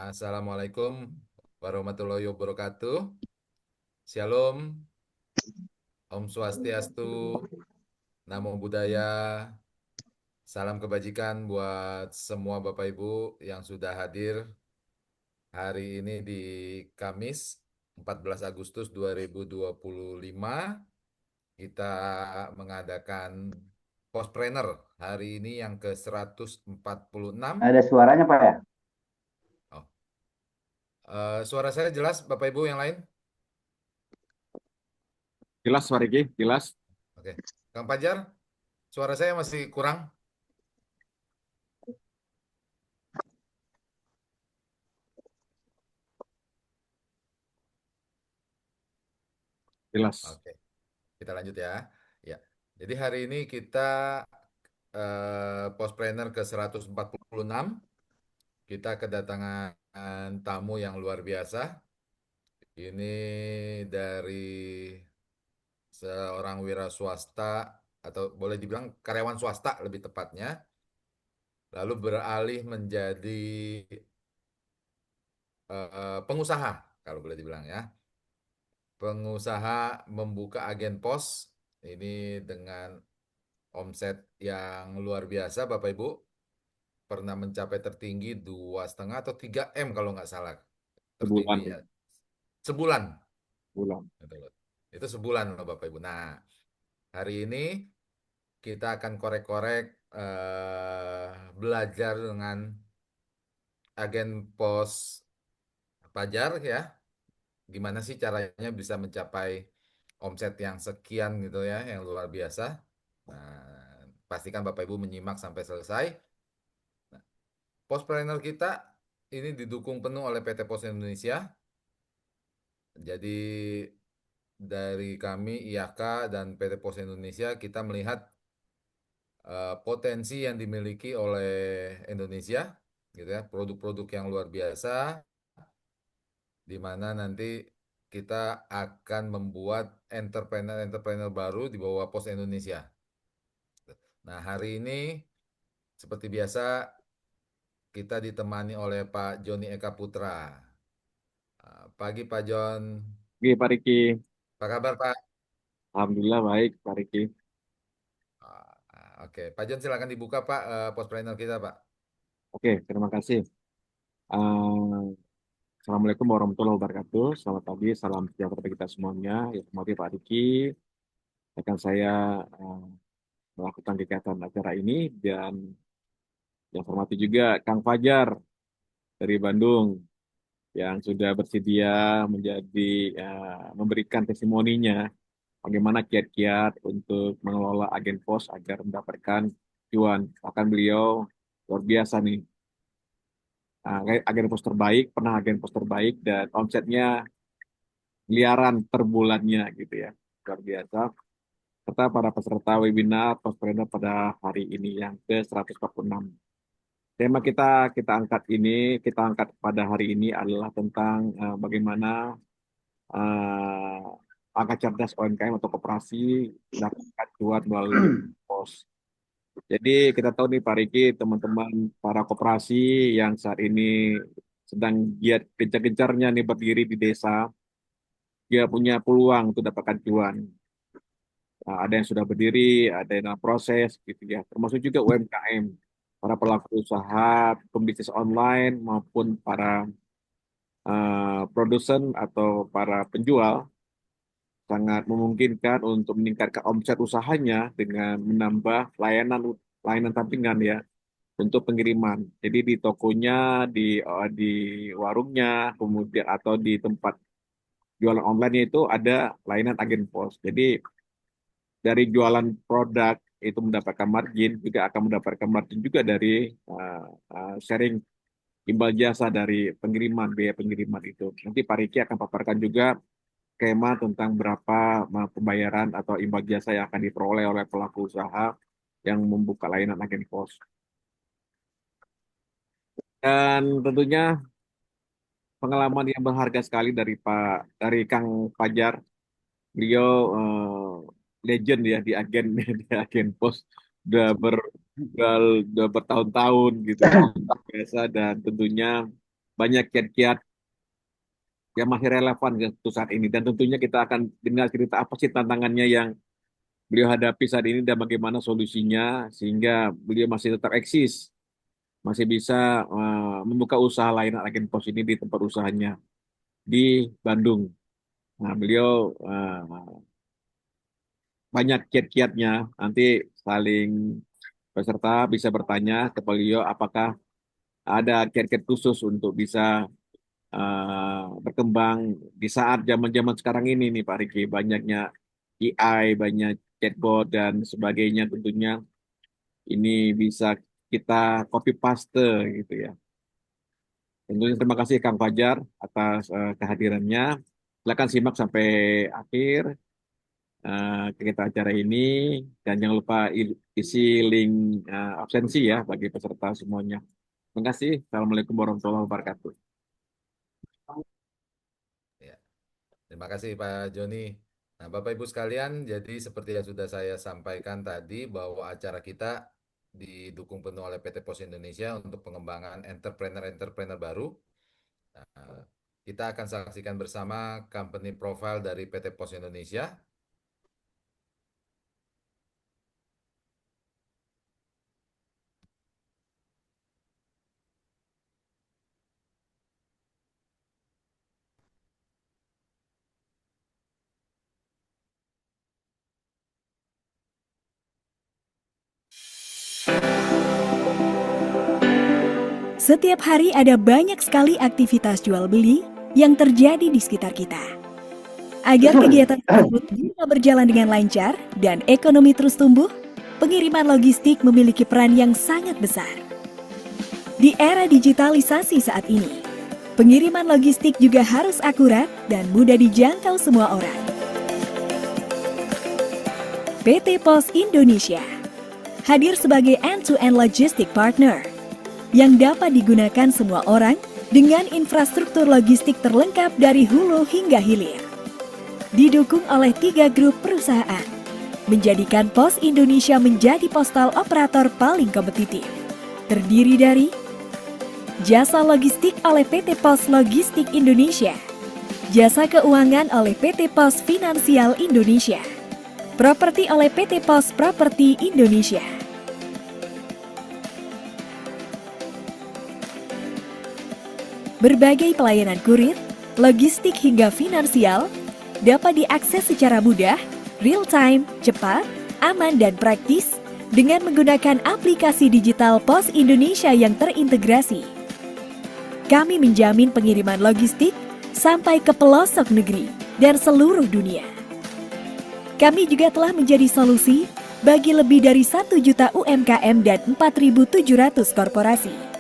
Assalamualaikum warahmatullahi wabarakatuh. Shalom, Om Swastiastu, Namo Buddhaya, salam kebajikan buat semua Bapak Ibu yang sudah hadir hari ini di Kamis 14 Agustus 2025. Kita mengadakan Postpreneur hari ini yang ke-146. Ada suaranya, Pak ya? Oh, suara saya jelas Bapak Ibu yang lain? Jelas, Pak Riki, jelas. Oke. Kang Pajar, suara saya masih kurang? Jelas. Oke, kita lanjut ya. Ya, jadi hari ini kita Postpreneur ke 146. Kita kedatangan tamu yang luar biasa. Ini dari seorang wira swasta atau boleh dibilang karyawan swasta lebih tepatnya. Lalu beralih menjadi pengusaha kalau boleh dibilang ya. Pengusaha membuka agen pos ini dengan omset yang luar biasa, Bapak Ibu. Pernah mencapai tertinggi 2,5 atau 3 M kalau nggak salah Sebulan, tertingginya. Sebulan. bulan. Gitu loh. Itu sebulan loh Bapak Ibu. Nah, hari ini kita akan korek-korek belajar dengan agen pos Pajar ya. Gimana sih caranya bisa mencapai omset yang sekian gitu ya, yang luar biasa. Nah, pastikan Bapak Ibu menyimak sampai selesai. Nah, Postpreneur kita ini didukung penuh oleh PT Pos Indonesia. Jadi dari kami IAK dan PT Pos Indonesia kita melihat potensi yang dimiliki oleh Indonesia, gitu ya, produk-produk yang luar biasa, di mana nanti kita akan membuat entrepreneur-entrepreneur baru di bawah Pos Indonesia. Nah, hari ini seperti biasa kita ditemani oleh Pak Joni Eka Putra. Pagi Pak Jon, Oke, Pak Riki. apa kabar Pak? Alhamdulillah baik, Pak Riki. Oke, Pak Jon silakan dibuka Pak Postpreneur kita Pak. Oke, terima kasih. Eh, Assalamualaikum warahmatullahi wabarakatuh. Selamat pagi, salam sejahtera bagi kita semuanya. Ya, semoga Pak Riki akan saya eh, melakukan kegiatan acara ini dan yang hormati juga Kang Fajar dari Bandung yang sudah bersedia menjadi memberikan testimoninya bagaimana kiat-kiat untuk mengelola agen pos agar mendapatkan cuan. Bahkan beliau luar biasa nih. Agen pos terbaik, pernah agen pos terbaik dan omsetnya miliaran per bulannya gitu ya. Luar biasa. Serta para peserta webinar Pospreneur pada hari ini yang ke 146. Tema kita angkat kita angkat pada hari ini adalah tentang bagaimana angka cerdas UMKM atau koperasi mendapatkan cuan melalui pos. Jadi kita tahu nih Pak Riki, teman-teman para koperasi yang saat ini sedang giat gencar-gencarnya nih berdiri di desa, dia punya peluang untuk dapatkan cuan. Nah, ada yang sudah berdiri, ada yang dalam proses gitu ya. Termasuk juga UMKM, para pelaku usaha, pembisnis online maupun para produsen atau para penjual sangat memungkinkan untuk meningkatkan omset usahanya dengan menambah layanan sampingan ya untuk pengiriman. Jadi di tokonya, di warungnya, kemudian atau di tempat jualan online itu ada layanan agen pos. Jadi dari jualan produk itu mendapatkan margin, juga akan mendapatkan margin juga dari uh, sharing imbal jasa dari pengiriman, biaya pengiriman itu. Nanti Pak Riki akan paparkan juga skema tentang berapa pembayaran atau imbal jasa yang akan diperoleh oleh pelaku usaha yang membuka layanan agen pos. Dan tentunya pengalaman yang berharga sekali dari Kang Fajar. Beliau legend ya di agen di agen pos udah ber udah, udah bertahun-tahun gitu ya biasa dan tentunya banyak kiat-kiat yang masih relevan untuk saat ini. Dan tentunya kita akan dengar cerita apa sih tantangannya yang beliau hadapi saat ini dan bagaimana solusinya sehingga beliau masih tetap eksis, masih bisa membuka usaha lain agen pos ini di tempat usahanya di Bandung. Nah, beliau banyak kiat-kiatnya. Nanti saling peserta bisa bertanya ke beliau apakah ada kiat-kiat khusus untuk bisa berkembang di saat zaman-zaman sekarang ini nih Pak Riki. Banyaknya AI, banyak chatbot dan sebagainya tentunya ini bisa kita copy paste gitu ya. Tentunya terima kasih Kang Fajar atas kehadirannya. Silakan simak sampai akhir kegiatan acara ini dan jangan lupa isi link absensi ya bagi peserta semuanya. Terima kasih. Assalamualaikum warahmatullahi wabarakatuh. Ya, terima kasih Pak Joni. Nah, Bapak Ibu sekalian, jadi seperti yang sudah saya sampaikan tadi bahwa acara kita didukung penuh oleh PT Pos Indonesia untuk pengembangan entrepreneur-entrepreneur baru. Nah, kita akan saksikan bersama company profile dari PT Pos Indonesia. Setiap hari ada banyak sekali aktivitas jual beli yang terjadi di sekitar kita. Agar kegiatan tersebut bisa berjalan dengan lancar dan ekonomi terus tumbuh, pengiriman logistik memiliki peran yang sangat besar. Di era digitalisasi saat ini, pengiriman logistik juga harus akurat dan mudah dijangkau semua orang. PT Pos Indonesia hadir sebagai end-to-end logistic partner yang dapat digunakan semua orang dengan infrastruktur logistik terlengkap dari hulu hingga hilir. Didukung oleh 3 grup perusahaan, menjadikan Pos Indonesia menjadi postal operator paling kompetitif. Terdiri dari jasa logistik oleh PT Pos Logistik Indonesia, jasa keuangan oleh PT Pos Finansial Indonesia, properti oleh PT Pos Properti Indonesia. Berbagai pelayanan kurir, logistik hingga finansial dapat diakses secara mudah, real time, cepat, aman dan praktis dengan menggunakan aplikasi digital Pos Indonesia yang terintegrasi. Kami menjamin pengiriman logistik sampai ke pelosok negeri dan seluruh dunia. Kami juga telah menjadi solusi bagi lebih dari 1 juta UMKM dan 4.700 korporasi.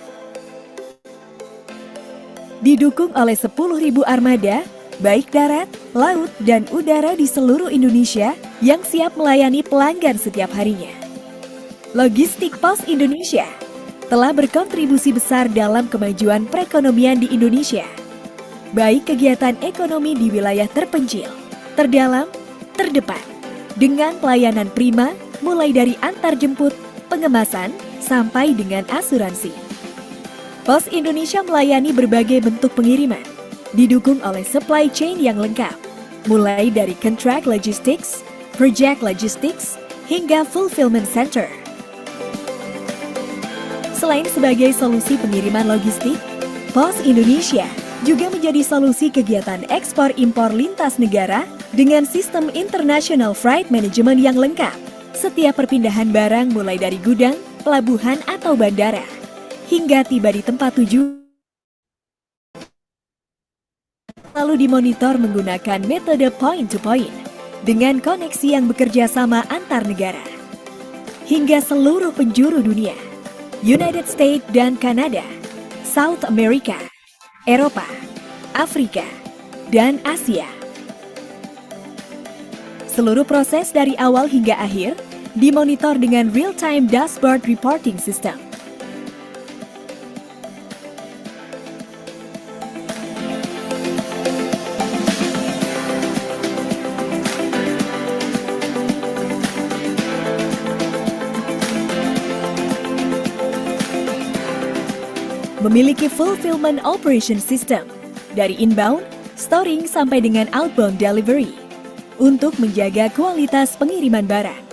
Didukung oleh 10.000 armada, baik darat, laut, dan udara di seluruh Indonesia yang siap melayani pelanggan setiap harinya. Logistik Pos Indonesia telah berkontribusi besar dalam kemajuan perekonomian di Indonesia, baik kegiatan ekonomi di wilayah terpencil, terdalam, terdepan, dengan pelayanan prima mulai dari antar jemput, pengemasan, sampai dengan asuransi. Pos Indonesia melayani berbagai bentuk pengiriman, didukung oleh supply chain yang lengkap, mulai dari contract logistics, project logistics, hingga fulfillment center. Selain sebagai solusi pengiriman logistik, Pos Indonesia juga menjadi solusi kegiatan ekspor-impor lintas negara dengan sistem International Freight Management yang lengkap. Setiap perpindahan barang mulai dari gudang, pelabuhan, atau bandara, hingga tiba di tempat tujuan, lalu dimonitor menggunakan metode point-to-point dengan koneksi yang bekerja sama antar negara hingga seluruh penjuru dunia, United States dan Kanada, South America, Eropa, Afrika, dan Asia. Seluruh proses dari awal hingga akhir dimonitor dengan real-time dashboard reporting system. memiliki fulfillment operation system dari inbound, storing sampai dengan outbound delivery untuk menjaga kualitas pengiriman barang.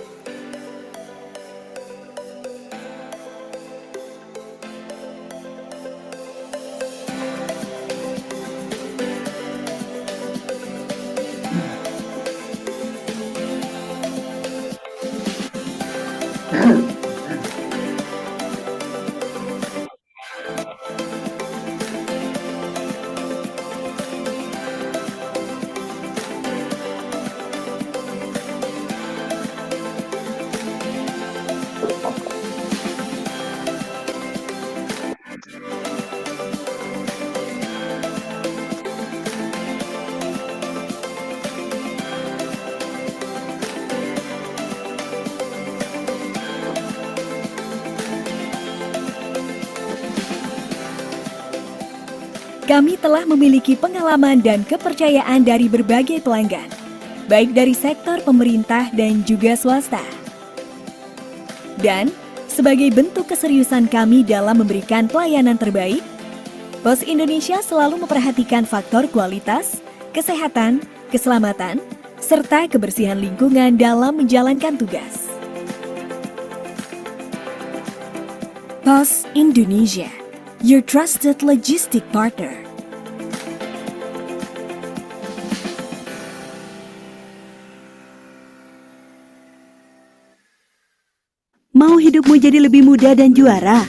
Kami telah memiliki pengalaman dan kepercayaan dari berbagai pelanggan, baik dari sektor pemerintah dan juga swasta. Dan sebagai bentuk keseriusan kami dalam memberikan pelayanan terbaik, Pos Indonesia selalu memperhatikan faktor kualitas, kesehatan, keselamatan, serta kebersihan lingkungan dalam menjalankan tugas. Pos Indonesia, your trusted logistic partner. Mau hidupmu jadi lebih mudah dan juara?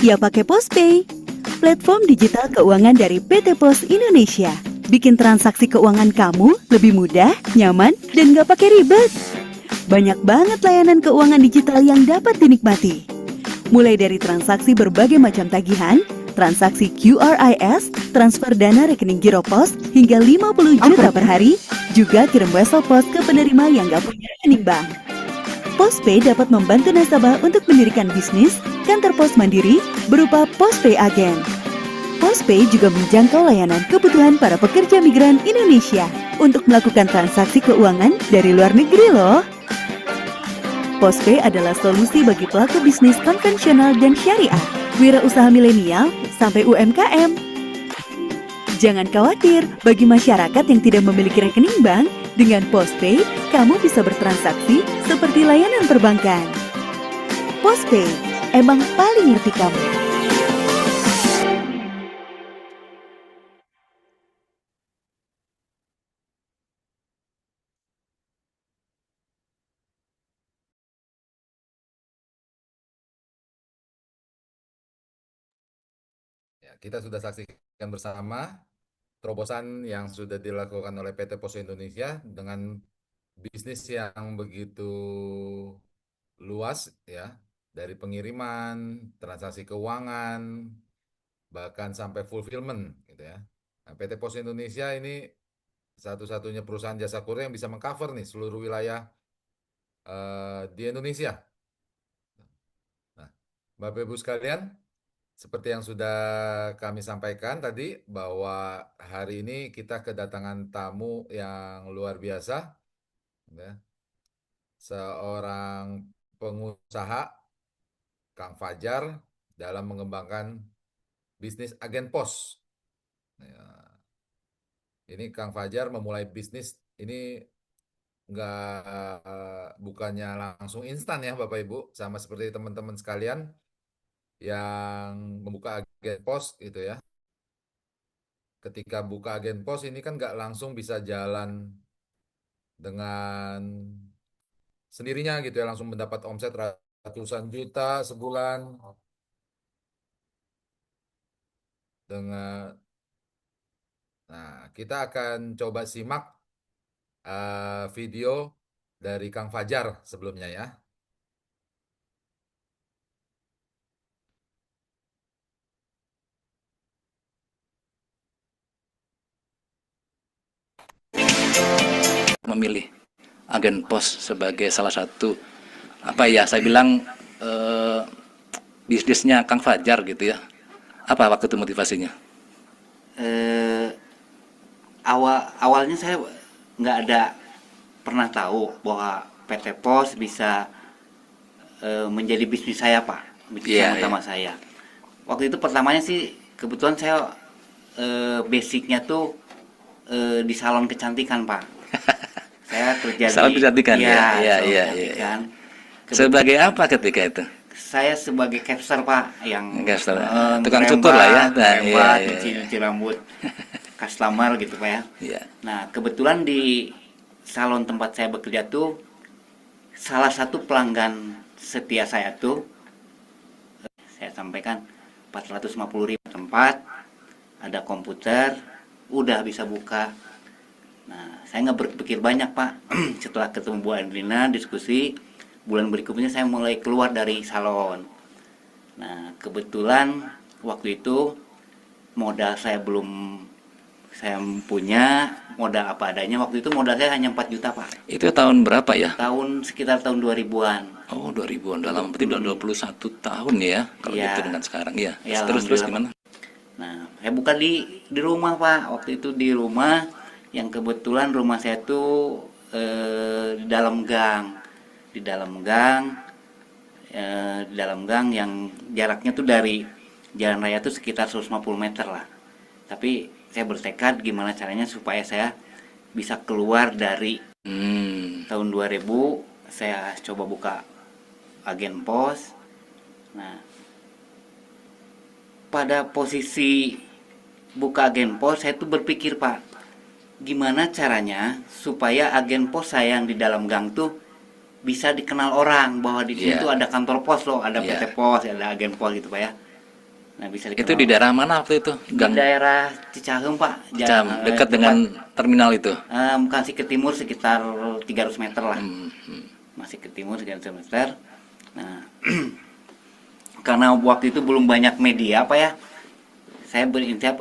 Ya pakai PosPay, platform digital keuangan dari PT Pos Indonesia. Bikin transaksi keuangan kamu lebih mudah, nyaman, dan gak pakai ribet. Banyak banget layanan keuangan digital yang dapat dinikmati. Mulai dari transaksi berbagai macam tagihan, transaksi QRIS, transfer dana rekening Giro Pos hingga 50 juta per hari, juga kirim wesel pos ke penerima yang gak punya rekening bank. PosPay dapat membantu nasabah untuk mendirikan bisnis, kantor pos mandiri, berupa PosPay Agen. PosPay juga menjangkau layanan kebutuhan para pekerja migran Indonesia untuk melakukan transaksi keuangan dari luar negeri loh. PosPay adalah solusi bagi pelaku bisnis konvensional dan syariah, wirausaha milenial, sampai UMKM. Jangan khawatir, bagi masyarakat yang tidak memiliki rekening bank, dengan PosPay, kamu bisa bertransaksi seperti layanan perbankan. PosPay, emang paling ngerti kamu. Ya, kita sudah saksikan bersama terobosan yang sudah dilakukan oleh PT Pos Indonesia dengan bisnis yang begitu luas ya, dari pengiriman, transaksi keuangan, bahkan sampai fulfillment gitu ya. Nah, PT Pos Indonesia ini satu-satunya perusahaan jasa kurir yang bisa mengcover nih seluruh wilayah di Indonesia. Nah, Bapak Ibu sekalian, seperti yang sudah kami sampaikan tadi bahwa hari ini kita kedatangan tamu yang luar biasa, ya. Seorang pengusaha Kang Fajar dalam mengembangkan bisnis agen pos. Ya, ini Kang Fajar memulai bisnis ini nggak bukannya langsung instan ya Bapak Ibu, sama seperti teman-teman sekalian yang membuka agen pos gitu ya. Ketika buka agen pos ini kan nggak langsung bisa jalan dengan sendirinya gitu ya, langsung mendapat omset ratusan juta sebulan dengan. Nah, kita akan coba simak video dari Kang Fajar sebelumnya ya. Memilih agen pos sebagai salah satu saya bilang bisnisnya Kang Fajar gitu ya. Apa waktu itu motivasinya? Awalnya saya nggak ada pernah tahu bahwa PT Pos bisa menjadi bisnis saya, Pak, bisnis utama saya. waktu itu pertamanya sih kebetulan saya basicnya tuh di salon kecantikan Pak. Saya kerja Salon di kecantikan, ya, ya ya, salon ya, ya. kecantikan. Sebagai apa ketika itu? Saya sebagai capster Pak yang Capster, tukang cukur lah ya. Nah, iya, iya, cuci rambut customer gitu Pak ya. iya. Nah kebetulan di salon tempat saya bekerja tuh salah satu pelanggan setia saya tuh saya sampaikan 450.000 tempat, ada komputer, udah bisa buka. Nah, saya nggak berpikir banyak Pak. Setelah ketemu Bu Andrina, diskusi, bulan berikutnya saya mulai keluar dari salon. Nah, kebetulan waktu itu modal saya belum saya punya modal apa adanya. Waktu itu modal saya hanya 4 juta Pak. Itu tahun berapa ya? Sekitar tahun 2000-an. Oh, 2000-an. Dalam berarti udah 21 tahun ya kalau Iya. gitu dengan sekarang ya. Ya, Terus alhamdulillah, gimana? Nah, saya buka di rumah Pak. Waktu itu di rumah yang kebetulan rumah saya tuh di dalam gang, di dalam gang, di dalam gang yang jaraknya tuh dari jalan raya tuh sekitar 150 meter lah. Tapi saya bertekad gimana caranya supaya saya bisa keluar dari tahun 2000. Saya coba buka agen pos. Nah, pada posisi buka agen pos saya tuh berpikir Pak, gimana caranya supaya agen pos saya yang di dalam gang tuh bisa dikenal orang bahwa di sini Iya. tuh ada kantor pos loh, ada Iya. PT Pos, ada agen pos gitu Pak ya. Nah, bisa dikenal. Itu di daerah mana waktu itu? Di daerah Cicahem Pak. Cam, dekat dengan terminal itu. Masih ke timur sekitar 300 meter lah. Hmm. Masih ke timur 300 meter. Nah, karena waktu itu belum banyak media apa ya, saya berinisiatif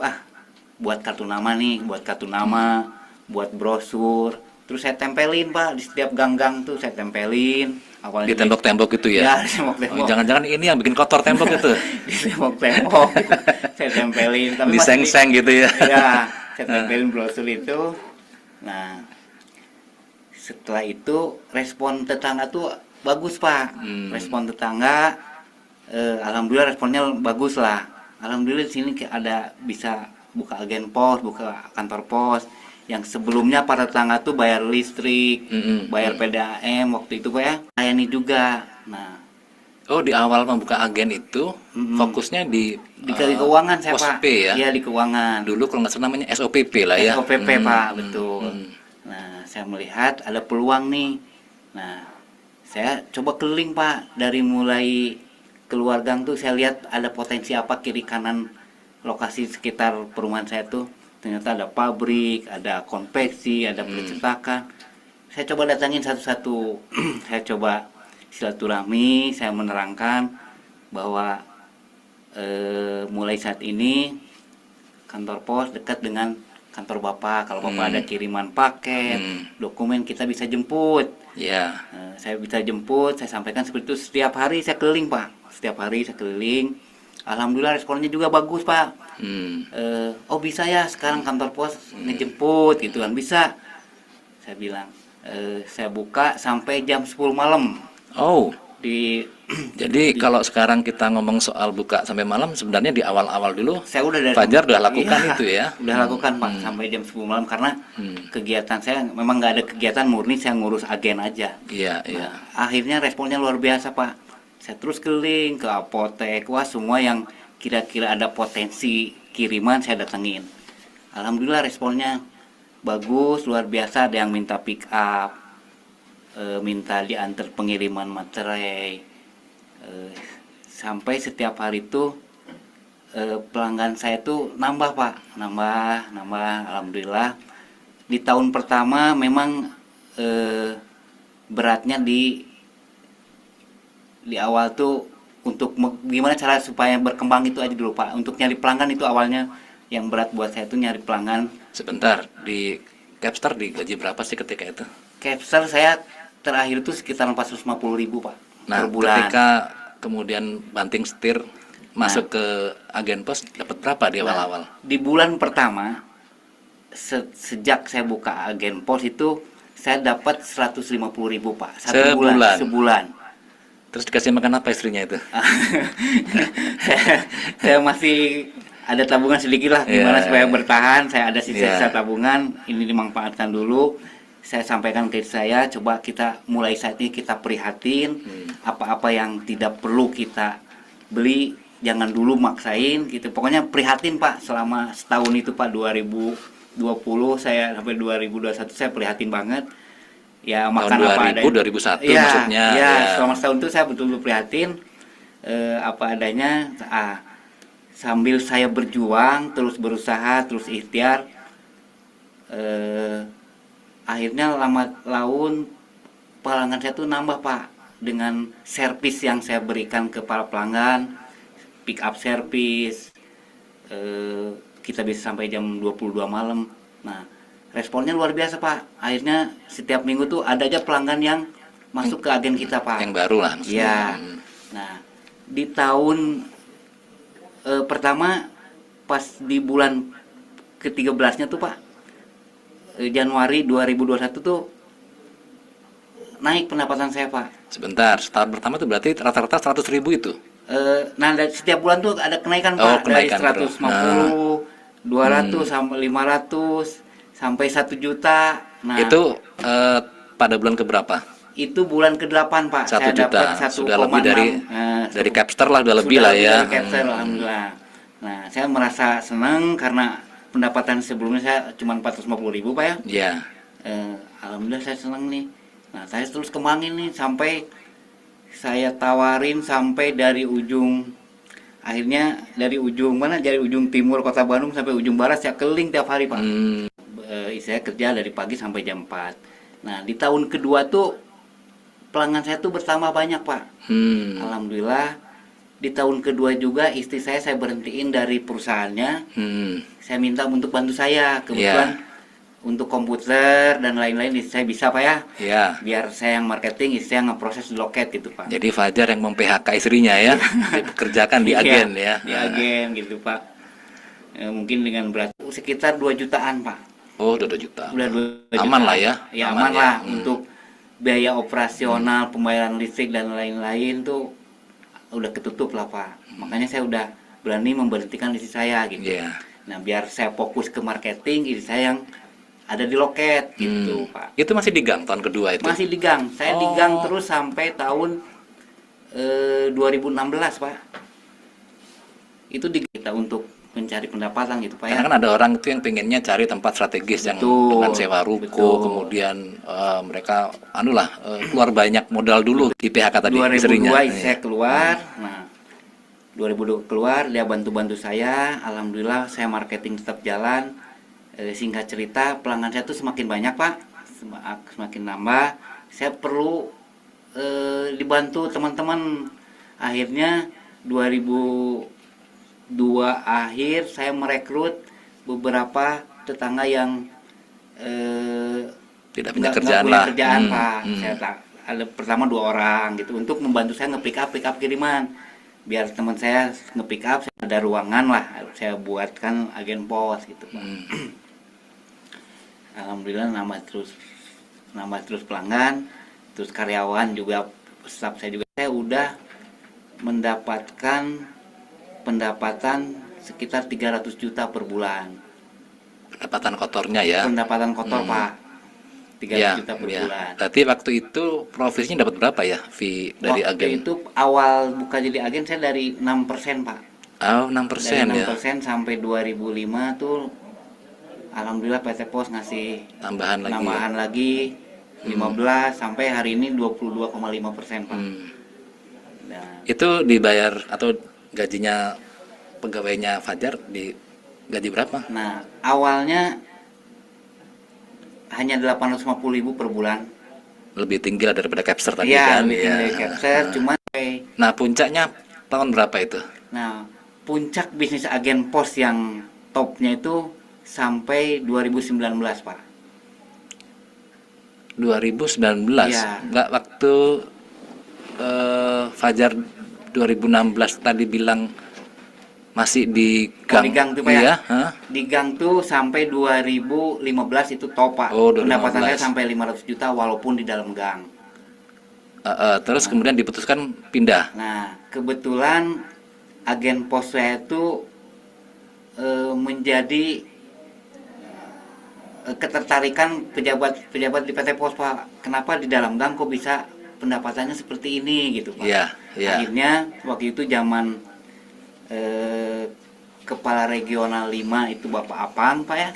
buat kartu nama nih, buat kartu nama, buat brosur, terus saya tempelin Pak di setiap gang-gang tuh saya tempelin. Awalnya Di tembok-tembok itu ya. Ya, di tembok-tembok. Oh, jangan-jangan ini yang bikin kotor tembok itu. Di tembok-tembok gitu. Saya tempelin. Tapi Di masih seng-seng gitu ya. Ya, saya tempelin brosur itu. Nah, setelah itu respon tetangga tuh bagus Pak. Respon tetangga, alhamdulillah responnya bagus lah. Alhamdulillah di sini ada bisa buka agen pos, buka kantor pos. Yang sebelumnya para tetangga tuh bayar listrik, bayar PDAM waktu itu Pak ya, layani juga. Nah, Oh, di awal membuka agen itu fokusnya di keuangan saya pos Pak. P ya. Iya, di keuangan. Dulu kalau nggak salah namanya SOPP lah ya. SOPP Pak, betul. Nah, saya melihat ada peluang nih. Nah, saya coba keliling Pak, dari mulai keluar gang tuh saya lihat ada potensi apa kiri kanan lokasi sekitar perumahan saya tuh. Ternyata ada pabrik, ada konveksi, ada percetakan. Saya coba datangin satu-satu. Saya coba silaturahmi, saya menerangkan bahwa mulai saat ini kantor pos dekat dengan kantor Bapak. Kalau Bapak ada kiriman paket, dokumen kita bisa jemput. Ya. Saya bisa jemput, saya sampaikan seperti itu. Setiap hari saya keliling Pak. Setiap hari saya keliling. Alhamdulillah responnya juga bagus Pak. Oh bisa ya sekarang kantor pos ngejemput gitu kan, bisa. Saya bilang saya buka sampai jam 10 malam. Oh, Di jadi kalau sekarang kita ngomong soal buka sampai malam, sebenarnya di awal-awal dulu saya udah dari Fajar udah lakukan Iya, itu ya. Udah lakukan Pak sampai jam 10 malam karena kegiatan saya memang nggak ada kegiatan, murni saya ngurus agen aja. Iya, iya. Nah, akhirnya responnya luar biasa Pak. Saya terus keliling ke apotek, wah semua yang kira-kira ada potensi kiriman saya datengin. Alhamdulillah responnya bagus, luar biasa. Ada yang minta pick up, minta diantar pengiriman materai, sampai setiap hari itu pelanggan saya tuh nambah Pak, nambah. Alhamdulillah di tahun pertama memang beratnya di awal tuh untuk gimana cara supaya berkembang itu aja dulu Pak. Untuk nyari pelanggan itu awalnya yang berat buat saya tuh nyari pelanggan. Sebentar, di Capstar digaji berapa sih ketika itu? Capstar saya terakhir itu sekitar 450.000 Pak Nah, per bulan. ketika kemudian banting setir masuk ke agen pos, dapat berapa di awal-awal? Di bulan pertama sejak saya buka agen pos itu saya dapat 150.000 Pak. Sebulan? Sebulan. Terus dikasih makan apa istrinya itu? saya masih ada tabungan sedikit lah, gimana Iya. supaya bertahan. Saya ada sisa-sisa Iya. tabungan, ini dimanfaatkan dulu. Saya sampaikan ke saya, coba kita mulai saat ini kita prihatin, apa-apa yang tidak perlu kita beli, jangan dulu maksain gitu. Pokoknya prihatin Pak, selama setahun itu Pak, 2020 saya sampai 2021 saya prihatin banget. Ya Tahun makan apa 2000, adanya. 2001 Ya, maksudnya. ya, Ya. selama setahun itu saya betul-betul prihatin, apa adanya. Sambil saya berjuang, terus berusaha, terus ikhtiar, akhirnya lambat laun pelanggan saya tuh nambah Pak, dengan servis yang saya berikan ke para pelanggan, pick up service, kita bisa sampai jam 22 malam. Nah, responnya luar biasa Pak. Akhirnya setiap minggu tuh ada aja pelanggan yang masuk ke agen kita Pak. Yang baru lah maksudnya. Iya. Nah, di tahun pertama, pas di bulan ke-13-nya tuh Pak, Januari 2021 tuh naik pendapatan saya Pak. Sebentar, setahun pertama itu berarti rata-rata 100.000 itu. Nah, setiap bulan tuh ada kenaikan Oh, Pak, kenaikan dari terus. 150, 200 sampai 500 sampai 1 juta. Nah, Itu pada bulan keberapa? itu bulan ke-8 Pak. 1 Saya juta. dapat Sudah lebih 1,6, dari Capster lah, udah lebih sudah lah ya. dari Capster, alhamdulillah. Nah, saya merasa senang karena pendapatan sebelumnya saya cuma 450.000 Pak ya. Iya. Alhamdulillah saya senang nih. Nah, saya terus kembangin nih sampai saya tawarin sampai dari ujung, akhirnya dari ujung mana, dari ujung timur kota Bandung sampai ujung barat saya keliling tiap hari Pak. Saya kerja dari pagi sampai jam 4. Nah, di tahun kedua tuh pelanggan saya tuh bertambah banyak Pak. Alhamdulillah. Di tahun kedua juga istri saya berhentiin dari perusahaannya. Saya minta untuk bantu saya, kebetulan untuk komputer dan lain-lain saya bisa Pak ya. Iya. Biar saya yang marketing, istri yang ngeproses loket gitu Pak. Jadi Fajar yang mem-PHK istrinya ya, dipekerjakan di Iya, agen ya. Di agen gitu Pak. Mungkin dengan berat sekitar 2 jutaan Pak. Oh, udah 2 juta. Udah 2 Aman jutaan. lah ya. Ya Aman aman ya. lah untuk biaya operasional, pembayaran listrik dan lain-lain tuh udah ketutup lah Pak. Makanya saya udah berani memberhentikan istri saya gitu. Iya. Nah, biar saya fokus ke marketing, istri saya yang ada di loket gitu Pak. Itu masih di gang tahun kedua itu. Masih di gang. Saya di gang terus sampai tahun 2016 Pak. Itu di kita untuk mencari pendapatan gitu Pak ya. Karena kan ada orang itu yang pengennya cari tempat strategis yang Betul, dengan sewa ruko, betul. kemudian mereka keluar banyak modal dulu di PHK tadi 2002 istrinya. saya keluar. Nah, 2002 keluar, dia bantu-bantu saya. Alhamdulillah saya marketing tetap jalan. Singkat cerita, pelanggan saya tuh semakin banyak Pak, semakin nambah. Saya perlu dibantu teman-teman. Akhirnya 2002 akhir saya merekrut beberapa tetangga yang Tidak punya nggak kerjaan punya lah. kerjaan Pak. Saya ada pertama 2 orang gitu untuk membantu saya nge-pick up kiriman. Biar teman saya nge-pick up, saya ada ruangan lah, saya buatkan agen pos gitu Pak. Alhamdulillah nambah terus pelanggan, terus karyawan juga, staff saya juga. Saya udah mendapatkan pendapatan sekitar 300 juta per bulan. Pendapatan kotornya ya. Pendapatan kotor Pak, 300 Ya, juta per ya. bulan. Berarti waktu itu profitnya dapat berapa ya fee dari Waktu agen? itu awal buka jadi agen saya dari 6% Pak. Oh, Dari 6% ya. 6% sampai 2005 tuh alhamdulillah PT Pos ngasih Tambahan lagi. nambahan lagi 15 sampai hari ini 22,5% Pak. Nah, Itu dibayar atau gajinya pegawainya Fajar di gaji berapa? nah, awalnya hanya 850.000 per bulan. Lebih tinggi lah daripada Capster tadi Iya, kan? lebih tinggi dari Capser, cuman Nah, puncaknya tahun berapa itu? nah, puncak bisnis agen pos yang topnya itu sampai 2019 Pak. 2019. Iya. Nggak waktu Fajar 2016 tadi bilang masih di gang. Di gang tuh Pak Iya, ya. hah? Di gang tuh sampai 2015 itu top Pak. Oh, 2015. Pendapatan saya sampai 500 juta walaupun di dalam gang. Terus kemudian diputuskan pindah. Nah, kebetulan agen pos saya itu menjadi ketertarikan pejabat-pejabat di PT Pos, Pak. Kenapa di dalam gang kok bisa pendapatannya seperti ini gitu, Pak. Iya, iya. Akhirnya waktu itu zaman Kepala Regional 5 itu Bapak Apang, Pak ya,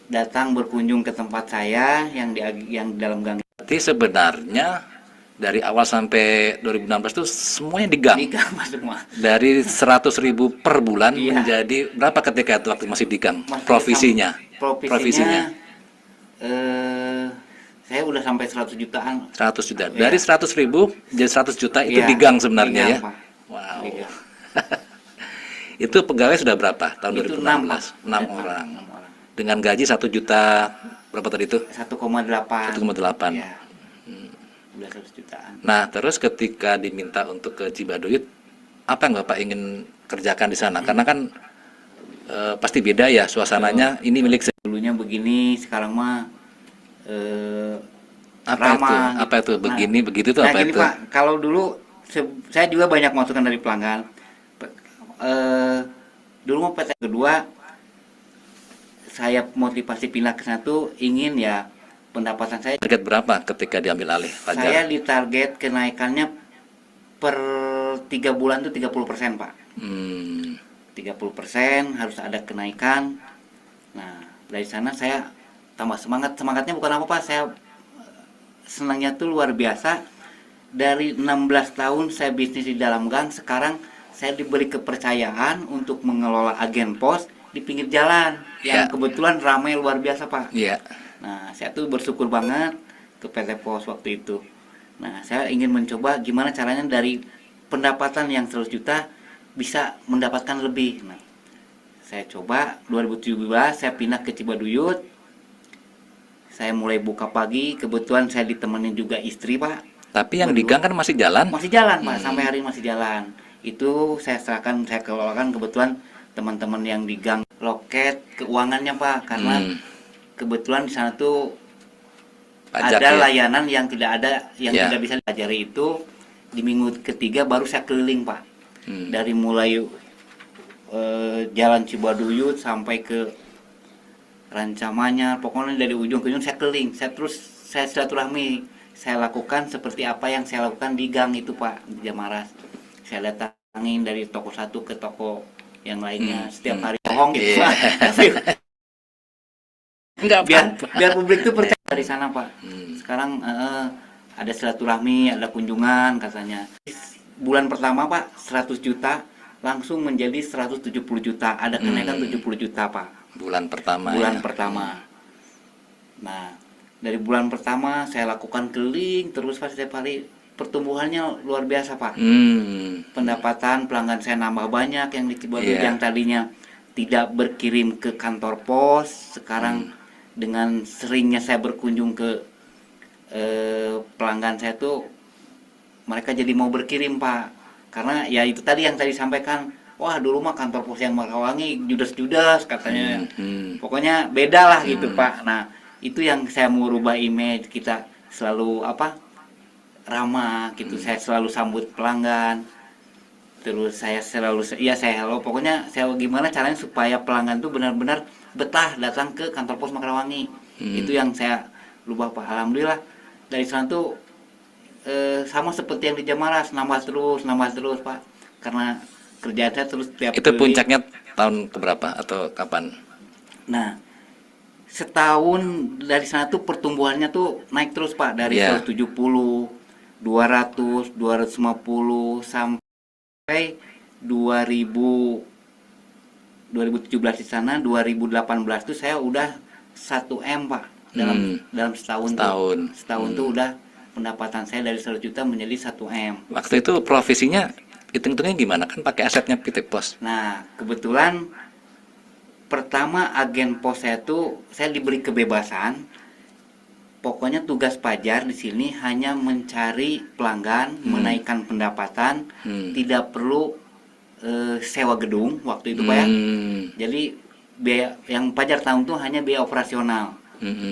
datang berkunjung ke tempat saya yang di dalam gang. Berarti sebenarnya dari awal sampai 2016 itu semuanya di gang. Di gang Mas semua. Dari 100.000 per bulan Iya. menjadi berapa ketika itu waktu masih di gang? Masih Provisinya. Provisinya saya udah sampai 100 jutaan. 100 juta. Iya. Dari 100.000 jadi 100 juta itu Iya, di gang sebenarnya di gang, ya. Pak. Wow. Di gang. Itu pegawai sudah berapa tahun Itu 2016? 6 orang. Dengan gaji 1 juta berapa tadi itu? 1,8. 1,8. Ya. Udah 100 jutaan. Nah, terus ketika diminta untuk ke Cibaduyut, apa yang Bapak ingin kerjakan di sana? Karena kan pasti beda ya suasananya. Ini milik Dulunya begini, sekarang mah apa itu? ramah. Apa itu? Begini, begitu tuh Nah, apa gini itu? Pak, kalau dulu saya juga banyak masukan dari pelanggan. Dulu mau PT kedua, saya motivasi pindah ke sana tuh ingin ya pendapatan saya. Target berapa ketika diambil alih Fajar? Saya ditarget kenaikannya per 3 bulan tuh 30%, Pak. 30% harus ada kenaikan. Nah, dari sana saya tambah semangat. Semangatnya bukan apa Pak, saya senangnya tuh luar biasa. Dari 16 tahun saya bisnis di dalam gang, sekarang saya diberi kepercayaan untuk mengelola agen pos di pinggir jalan yang kebetulan ramai luar biasa, Pak. Iya. Nah, saya tuh bersyukur banget ke PT Pos waktu itu. Nah, saya ingin mencoba gimana caranya dari pendapatan yang 100 juta bisa mendapatkan lebih. Nah, saya coba 2017 saya pindah ke Cibaduyut. Saya mulai buka pagi, kebetulan saya ditemenin juga istri, Pak. Tapi yang di gang kan masih jalan? Masih jalan, Pak, sampai hari ini masih jalan. Itu saya serahkan, saya kelolakan kebetulan teman-teman yang di gang loket keuangannya, Pak, karena kebetulan di sana tuh Pajak, ada ya? layanan yang tidak ada, yang Ya. tidak bisa dipelajari itu. Di minggu ketiga baru saya keliling, Pak. Dari mulai jalan Cibaduyut sampai ke Rancamanya, pokoknya dari ujung ke ujung saya keliling. Saya silaturahmi, saya lakukan seperti apa yang saya lakukan di gang itu, Pak, di Jamaras. Saya datangin dari toko satu ke toko yang lainnya setiap hari bohong gitu, Pak. Enggak biar publik tuh percaya dari sana, Pak. Sekarang ada silaturahmi, ada kunjungan katanya. Bulan pertama, Pak, 100 juta langsung menjadi 170 juta. Ada kenaikan 70 juta, Pak. Bulan pertama. Bulan ya? pertama. Nah, dari bulan pertama saya lakukan keliling terus, Pak, setiap hari. Pertumbuhannya luar biasa, Pak. Pendapatan pelanggan saya nambah banyak yang di Cibaduyut yang tadinya tidak berkirim ke kantor pos, sekarang dengan seringnya saya berkunjung ke pelanggan saya tuh mereka jadi mau berkirim, Pak. Karena ya itu tadi yang tadi sampaikan, wah dulu mah kantor pos yang Makawangi judes-judes katanya. Pokoknya beda lah gitu, Pak. Nah, itu yang saya mau rubah image kita selalu ramah gitu. Saya selalu sambut pelanggan. Terus saya selalu saya hello. Pokoknya saya gimana caranya supaya pelanggan tuh benar-benar betah datang ke kantor pos Makarawangi. Itu yang saya rubah, Pak. Alhamdulillah dari sana tuh sama seperti yang di Jamaras, nambah terus, Pak. Karena kerjaan saya terus tiap Itu kali. puncaknya tahun keberapa atau kapan? Nah, setahun dari sana tuh pertumbuhannya tuh naik terus, Pak, dari 170, 200, 250 sampai 2017 di sana, 2018 tuh saya udah 1M, Pak. Dalam setahun. Setahun tuh udah pendapatan saya dari 100 juta menjadi 1M. Waktu itu provisinya hitung-hitungnya gimana? Kan pakai asetnya PT Pos. Nah, kebetulan pertama agen pos saya tuh saya diberi kebebasan. Pokoknya tugas Fajar di sini hanya mencari pelanggan, menaikkan pendapatan, tidak perlu sewa gedung waktu itu, Pak ya. Jadi biaya yang Fajar tahu tuh hanya biaya operasional,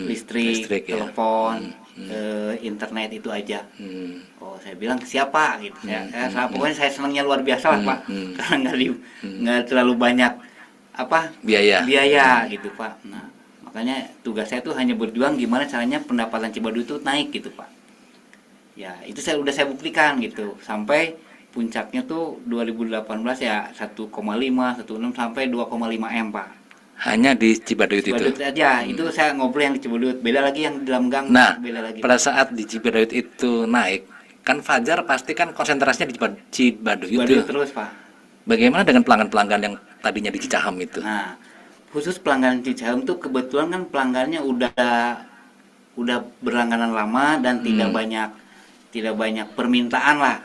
listrik, telepon, internet itu aja. Hmm. Oh, saya bilang siapa gitu. Pokoknya saya senangnya luar biasa lah Pak, karena nggak terlalu banyak biaya gitu Pak. Nah, makanya tugas saya tuh hanya berjuang gimana caranya pendapatan Cibaduyut itu naik gitu Pak. Ya itu udah saya buktikan gitu, sampai puncaknya tuh 2018 ya 1,5, 1,6 sampai 2,5 M Pak. Hanya di Cibaduyut itu. Cibaduyut aja, itu saya ngobrol yang di Cibaduyut, beda lagi yang di dalam gang, Nah, beda lagi. pada saat di Cibaduyut itu naik, kan Fajar pasti kan konsentrasinya di Cibaduyut Cibaduyut tuh. terus Pak. Bagaimana dengan pelanggan-pelanggan yang tadinya di Cicahem itu? Nah, khusus pelanggan Cicahem tuh kebetulan kan pelanggannya udah berlangganan lama dan tidak banyak permintaan lah.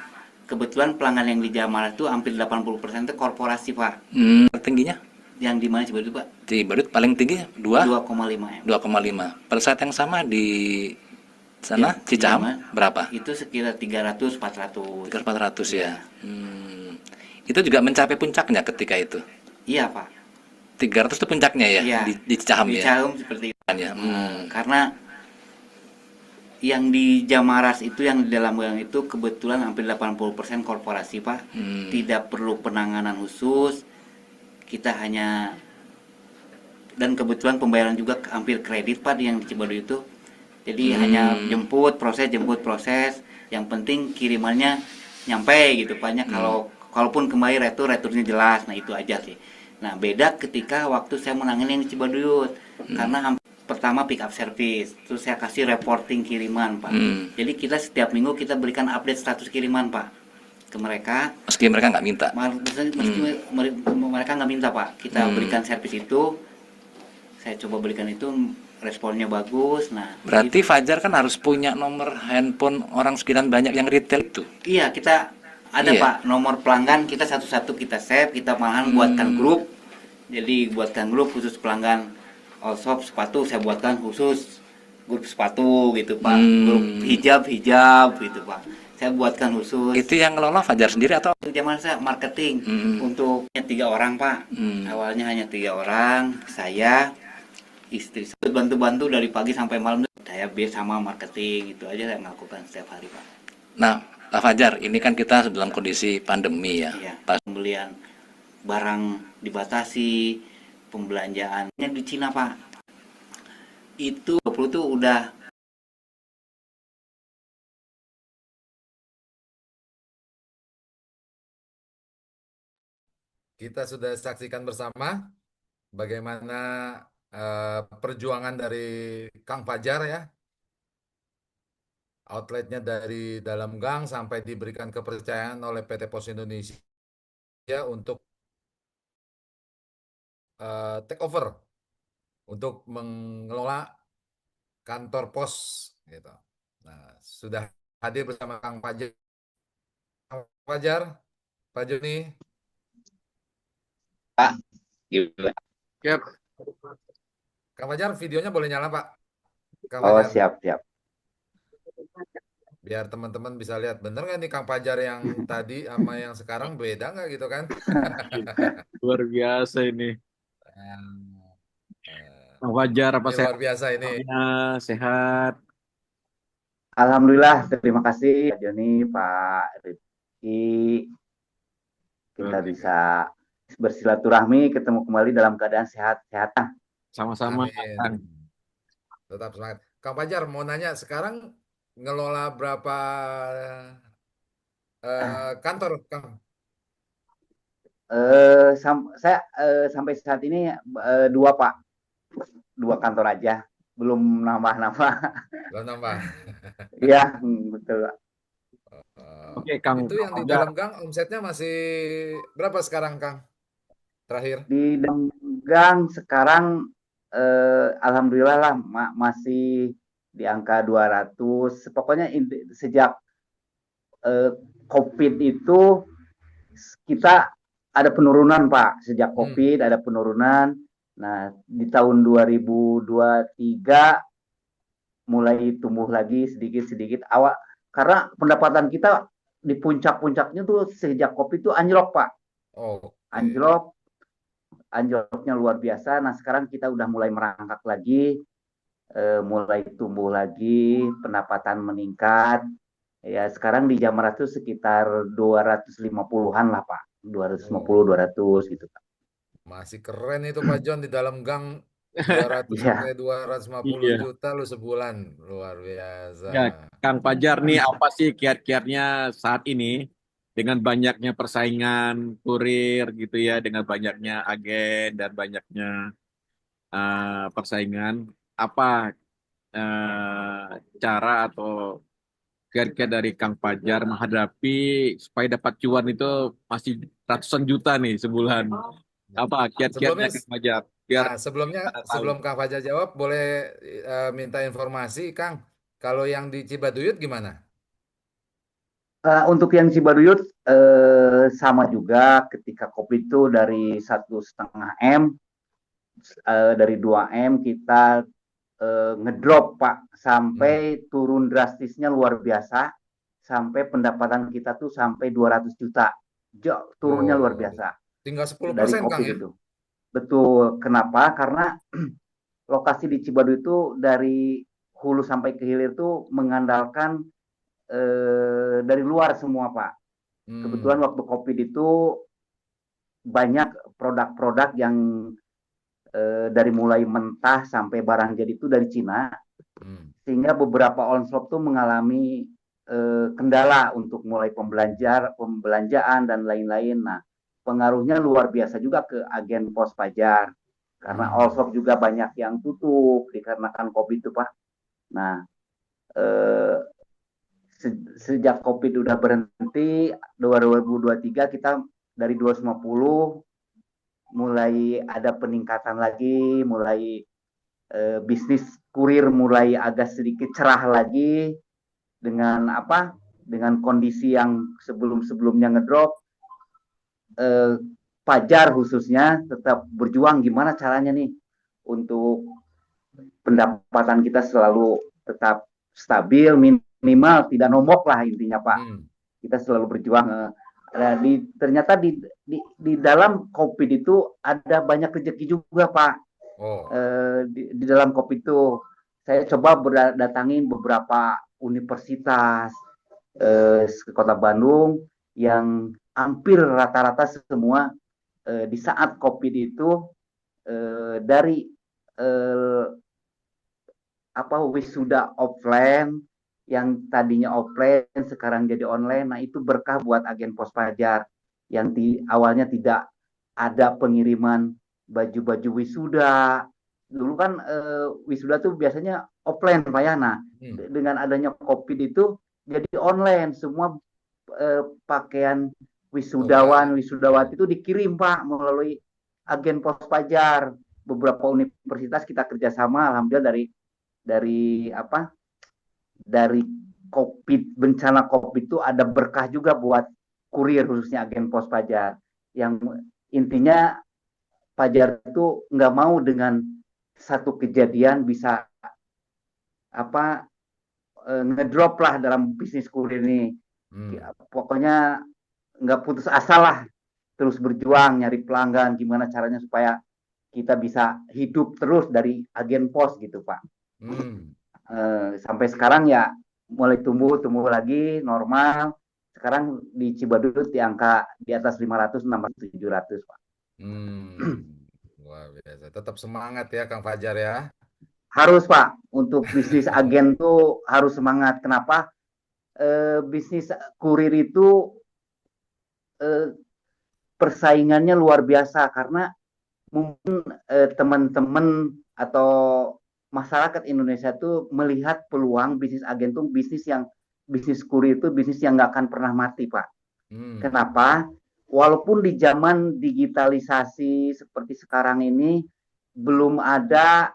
Kebetulan pelanggan yang di Jamara itu hampir 80% itu korporasi Pak. Tingginya? Yang di mana Cibaduyut Pak? Cibaduyut paling tinggi 2,5 2,5 M. 2,5. Pada saat yang sama di sana Ya, Cicahem Jamar, berapa? Itu sekitar 300-400. 400 ya. Itu juga mencapai puncaknya ketika itu. Iya Pak. 300 itu puncaknya ya, Iya. di Cicahem Di ya. Cicahem seperti itu. Ya. Karena yang di Jamaras itu, yang di dalam gang itu kebetulan hampir 80% korporasi Pak. Tidak perlu penanganan khusus. Kita hanya, dan kebetulan pembayaran juga hampir kredit Pak yang di Cibaduyut itu. Jadi hanya jemput proses. Yang penting kirimannya nyampe gitu Pak. Kalaupun kembali returnya jelas. Nah itu aja sih. Nah beda ketika waktu saya menangani yang di Cibaduyut. Karena pertama pick up service, terus saya kasih reporting kiriman Pak. Jadi kita setiap minggu kita berikan update status kiriman Pak ke mereka. Meski mereka nggak minta. Meski mereka nggak minta Pak. Kita berikan servis itu. Saya coba berikan itu, responnya bagus. Nah, Berarti Fajar kan harus punya nomor handphone orang sekian banyak yang retail itu. iya, kita ada Iya. Pak nomor pelanggan, kita satu-satu kita save, kita malahan buatkan grup. Jadi buatkan grup khusus pelanggan all shop sepatu, saya buatkan khusus grup sepatu gitu Pak. Grup hijab gitu Pak. Saya buatkan khusus. Itu yang ngelola Fajar sendiri atau? Itu zaman saya marketing untuk 3 orang Pak. Awalnya hanya 3 orang, saya, istri saya bantu-bantu dari pagi sampai malam. Saya biasa sama marketing, itu aja saya lakukan setiap hari Pak. Nah, Pak Fajar, ini kan kita dalam kondisi pandemi ya. Iya, pas pembelian barang dibatasi, pembelanjaannya di Cina Pak. Itu 20 tuh udah Kita sudah saksikan bersama bagaimana perjuangan dari Kang Fajar ya. Outletnya dari dalam gang sampai diberikan kepercayaan oleh PT Pos Indonesia untuk take over, untuk mengelola kantor pos gitu. Nah, sudah hadir bersama Kang Fajar, Pak Joni. Pak, gimana? Siap. Kang Fajar, videonya boleh nyala, Pak? Kang Oh, Fajar, siap. biar teman-teman bisa lihat bener nggak nih Kang Fajar yang tadi sama yang sekarang beda nggak gitu kan? Luar biasa ini. Eh, Bang Fajar, apa Ini sehat? luar biasa ini. Sehat. Alhamdulillah, terima kasih Pak Joni, Pak Rizky. Kita Oke. bisa bersilaturahmi, ketemu kembali dalam keadaan sehat-sehat. Sama-sama. Amin. Kang. Tetap semangat. Kang Fajar mau nanya, sekarang ngelola berapa kantor, Kang? Saya sampai saat ini 2 Pak, 2 kantor aja, belum nambah-nambah. Belum nambah. Iya, betul Pak. Oke, Kang. Itu yang di dalam gang omsetnya masih berapa sekarang, Kang? Terakhir. Di dalam gang sekarang alhamdulillah lah masih di angka 200. Pokoknya sejak COVID itu kita ada penurunan Pak. Sejak COVID ada penurunan. Nah, di tahun 2023 mulai tumbuh lagi sedikit-sedikit awal, karena pendapatan kita di puncak-puncaknya tuh sejak COVID itu anjlok Pak. Oh, Anjloknya luar biasa. Nah sekarang kita udah mulai merangkak lagi. mulai tumbuh lagi, pendapatan meningkat. Ya sekarang di Jamrat itu sekitar 250-an lah Pak, 250 Oh, 200 gitu Pak. masih keren itu Pak John di dalam gang 200 sampai Iya. 250 Iya. juta lu sebulan. Luar biasa. Ya, Kang Fajar nih apa sih kiat-kiatnya saat ini dengan banyaknya persaingan kurir gitu ya, dengan banyaknya agen dan banyaknya persaingan, apa cara atau kiat-kiat dari Kang Fajar menghadapi supaya dapat cuan itu masih ratusan juta nih sebulan. Apa kiat-kiatnya Sebelumnya Kang Fajar? Biar sebelumnya pada tahu. sebelum Kang Fajar jawab, boleh minta informasi, Kang. Kalau yang di Cibaduyut gimana? Untuk yang Cibaduyut sama juga ketika kopi itu dari 1,5 M, dari 2 M kita ngedrop Pak Hmm. sampai turun drastisnya luar biasa, sampai pendapatan kita tuh sampai 200 juta. Turunnya luar Oh, biasa tinggal dari 10% Kang Covid ya? itu. Betul. Kenapa? Karena lokasi di Cibadu itu dari hulu sampai ke hilir itu mengandalkan dari luar semua Pak. Kebetulan Hmm. waktu Covid itu banyak produk-produk yang dari mulai mentah sampai barang jadi itu dari Cina, Hmm. sehingga beberapa onslop tuh mengalami kendala untuk mulai pembelanjaan dan lain-lain. Nah, pengaruhnya luar biasa juga ke agen pos pajar karena Hmm. onslop juga banyak yang tutup dikarenakan COVID itu Pak. Nah, eh, sejak COVID udah berhenti 2023 kita dari 250 mulai ada peningkatan lagi, mulai bisnis kurir mulai agak sedikit cerah lagi dengan apa? Dengan kondisi yang sebelum-sebelumnya ngedrop, eh, Pajar khususnya tetap berjuang gimana caranya nih untuk pendapatan kita selalu tetap stabil, minimal tidak nombok lah intinya Pak. Hmm. Kita selalu berjuang. Ternyata di dalam COVID itu ada banyak rezeki juga Pak. Oh. Di dalam COVID itu saya coba datangin beberapa universitas ke Kota Bandung yang hampir rata-rata semua di saat COVID itu dari eh, apa wisuda offline yang tadinya offline sekarang jadi online. Nah, itu berkah buat agen pos pajar yang awalnya tidak ada pengiriman baju-baju wisuda. Dulu kan wisuda tuh biasanya offline Pak ya. Nah, Hmm. dengan adanya COVID itu jadi online. Semua pakaian Oh, enggak. wisudawan, Ya. wisudawati itu dikirim Pak melalui agen pos pajar. Beberapa universitas kita kerjasama, alhamdulillah dari apa dari COVID, bencana COVID itu ada berkah juga buat kurir khususnya agen pos pajar yang intinya pajar itu nggak mau dengan satu kejadian bisa apa ngedrop lah dalam bisnis kurir ini. Hmm. Pokoknya nggak putus asa lah, terus berjuang nyari pelanggan gimana caranya supaya kita bisa hidup terus dari agen pos gitu Pak. Hmm. Sampai sekarang ya mulai tumbuh lagi normal. Sekarang di Cibaduyut di angka di atas 500, 600, 700 Pak. Hmm. Luar biasa. Tetap semangat ya Kang Fajar ya. Harus Pak, untuk bisnis agen tuh harus semangat. Kenapa? Bisnis kurir itu eh, persaingannya luar biasa karena mungkin teman-teman atau masyarakat Indonesia tuh melihat peluang bisnis agen tuh bisnis kurir itu bisnis yang nggak akan pernah mati Pak. Hmm. Kenapa? Walaupun di zaman digitalisasi seperti sekarang ini belum ada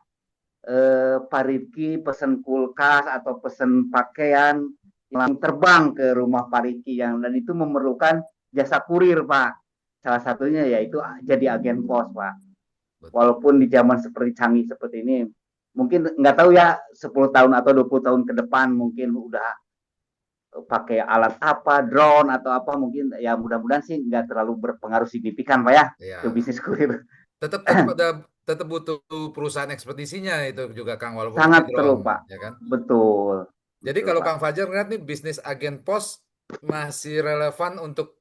Pak Rifki pesen kulkas atau pesen pakaian yang terbang ke rumah Pak Rifki yang dan itu memerlukan jasa kurir Pak. Salah satunya yaitu jadi agen pos Pak. Betul. Walaupun di zaman seperti canggih seperti ini, mungkin nggak tahu ya 10 tahun atau 20 tahun ke depan mungkin udah pakai alat apa, drone atau apa mungkin ya mudah-mudahan sih nggak terlalu berpengaruh signifikan Pak ya ke Ya. bisnis kurir. Tetap tetap ada tetap butuh perusahaan ekspedisinya itu juga Kang, walaupun pakai Sangat perlu, drone, Pak. ya kan? Betul, Jadi betul, kalau Pak. Kang Fajar ngeliat nih bisnis agen pos masih relevan untuk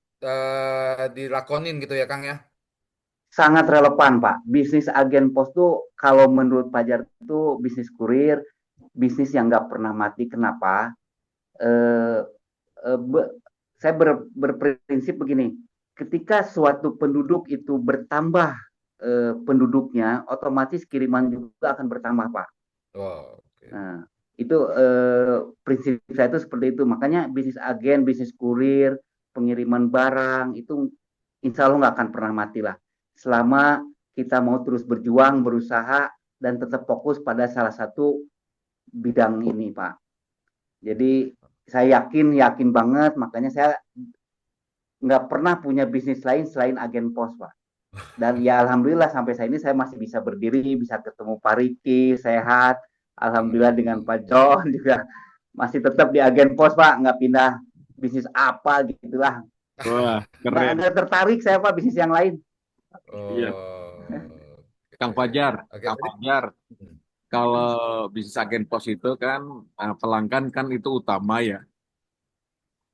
dilakonin gitu ya Kang ya? Sangat relevan, Pak. Bisnis agen pos tuh kalau menurut Fajar itu bisnis kurir, bisnis yang nggak pernah mati. Kenapa? Eh, eh, be- saya berprinsip begini, ketika suatu penduduk itu bertambah penduduknya, otomatis kiriman juga akan bertambah, Pak. Oh, oke. Nah, itu prinsip saya itu seperti itu. Makanya bisnis agen, bisnis kurir, pengiriman barang itu insya Allah nggak akan pernah mati lah. Selama kita mau terus berjuang, berusaha, dan tetap fokus pada salah satu bidang ini, Pak. Jadi saya yakin banget, makanya saya nggak pernah punya bisnis lain selain agen pos, Pak. Dan ya alhamdulillah sampai saat ini saya masih bisa berdiri, bisa ketemu Pak Riki, sehat. Alhamdulillah dengan Alhamdulillah. Pak John juga masih tetap di agen pos, Pak, nggak pindah bisnis apa gitulah. Wah, Nggak, keren. nggak tertarik saya, Pak, bisnis yang lain. Iya. Oh, Kang oke. Fajar, Oke, Kang tadi. Fajar, Hmm. kalau bisnis agen pos itu kan pelanggan kan itu utama ya,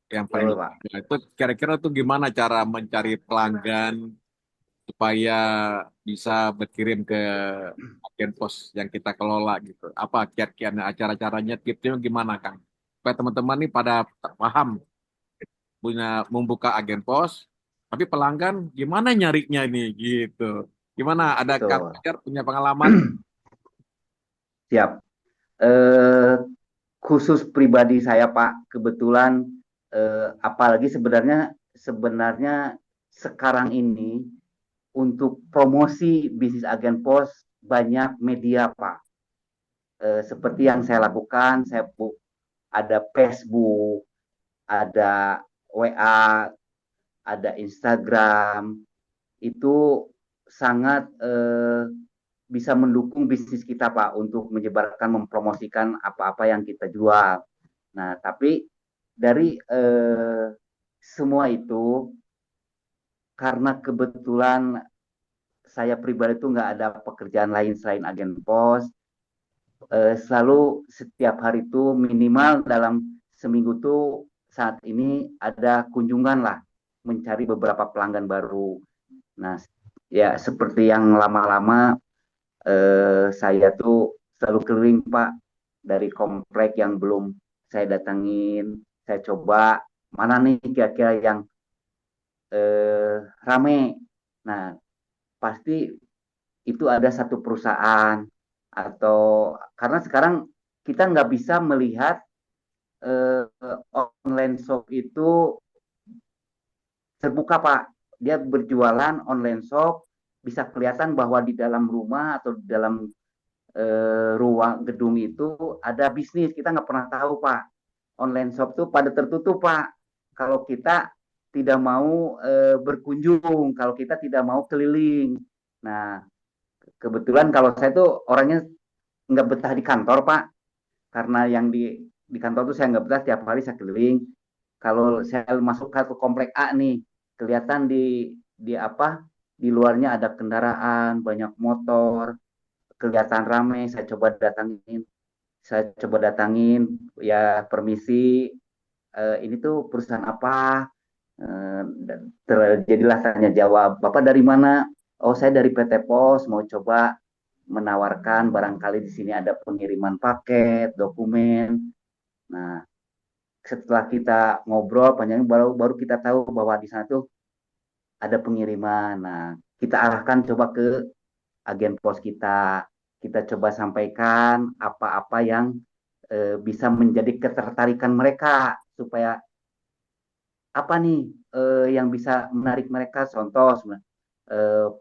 yang paling Betul, Pak. utama. Itu kira-kira tuh gimana cara mencari pelanggan supaya bisa berkirim ke agen pos yang kita kelola gitu. Apa kiat-kiatnya, acara-caranya, tipsnya gimana, Kang? Supaya teman-teman nih pada paham punya membuka agen pos, tapi pelanggan gimana nyarinya nih gitu. Gimana? Ada Kang Betul. Fajar punya pengalaman? Siap. Eh, Khusus pribadi saya, Pak, kebetulan apalagi sebenarnya sekarang ini untuk promosi bisnis agen pos banyak media, Pak. Seperti yang saya lakukan, ada Facebook, ada WA, ada Instagram, itu sangat bisa mendukung bisnis kita, Pak, untuk menyebarkan, mempromosikan apa-apa yang kita jual. Nah, tapi dari semua itu, karena kebetulan saya pribadi itu nggak ada pekerjaan lain selain agen pos, selalu setiap hari itu minimal dalam seminggu tuh saat ini ada kunjungan lah, mencari beberapa pelanggan baru. Nah, ya seperti yang lama-lama saya tuh selalu keliling, Pak, dari komplek yang belum saya datangin. Saya coba mana nih kira-kira yang rame. Nah, pasti itu ada satu perusahaan, atau karena sekarang kita nggak bisa melihat eh, online shop itu terbuka, Pak. Dia berjualan online shop, bisa kelihatan bahwa di dalam rumah atau di dalam ruang gedung itu ada bisnis. Kita nggak pernah tahu, Pak. Online shop tuh pada tertutup, Pak. Kalau kita tidak mau berkunjung, kalau kita tidak mau keliling. Nah, kebetulan kalau saya tuh orangnya nggak betah di kantor, Pak, karena yang di kantor tuh saya nggak betah, tiap hari saya keliling. Kalau saya masuk ke komplek A nih, kelihatan di apa, di luarnya ada kendaraan, banyak motor, kelihatan ramai. Saya coba datangin, ya permisi, ini tuh perusahaan apa. Terjadilah tanya jawab, Bapak dari mana? Oh, saya dari PT Pos, mau coba menawarkan barangkali di sini ada pengiriman paket, dokumen. Nah, setelah kita ngobrol panjang, baru kita tahu bahwa di sana tuh ada pengiriman. Nah, kita arahkan coba ke agen pos kita. Kita coba sampaikan apa-apa yang bisa menjadi ketertarikan mereka, supaya apa nih yang bisa menarik mereka. Contoh,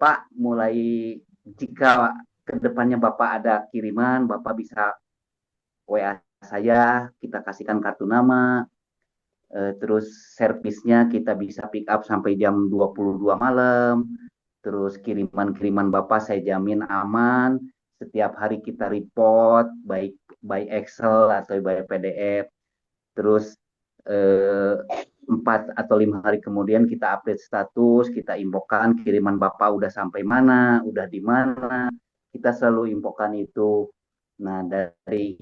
Pak, mulai jika kedepannya Bapak ada kiriman, Bapak bisa WA saya, kita kasihkan kartu nama, terus servisnya kita bisa pick up sampai jam 22 malam, terus kiriman-kiriman Bapak saya jamin aman, setiap hari kita report, baik by Excel atau by PDF, terus eh, 4 atau 5 hari kemudian kita update status, kita infokan kiriman Bapak udah sampai mana, udah di mana. kita selalu infokan itu. Nah, dari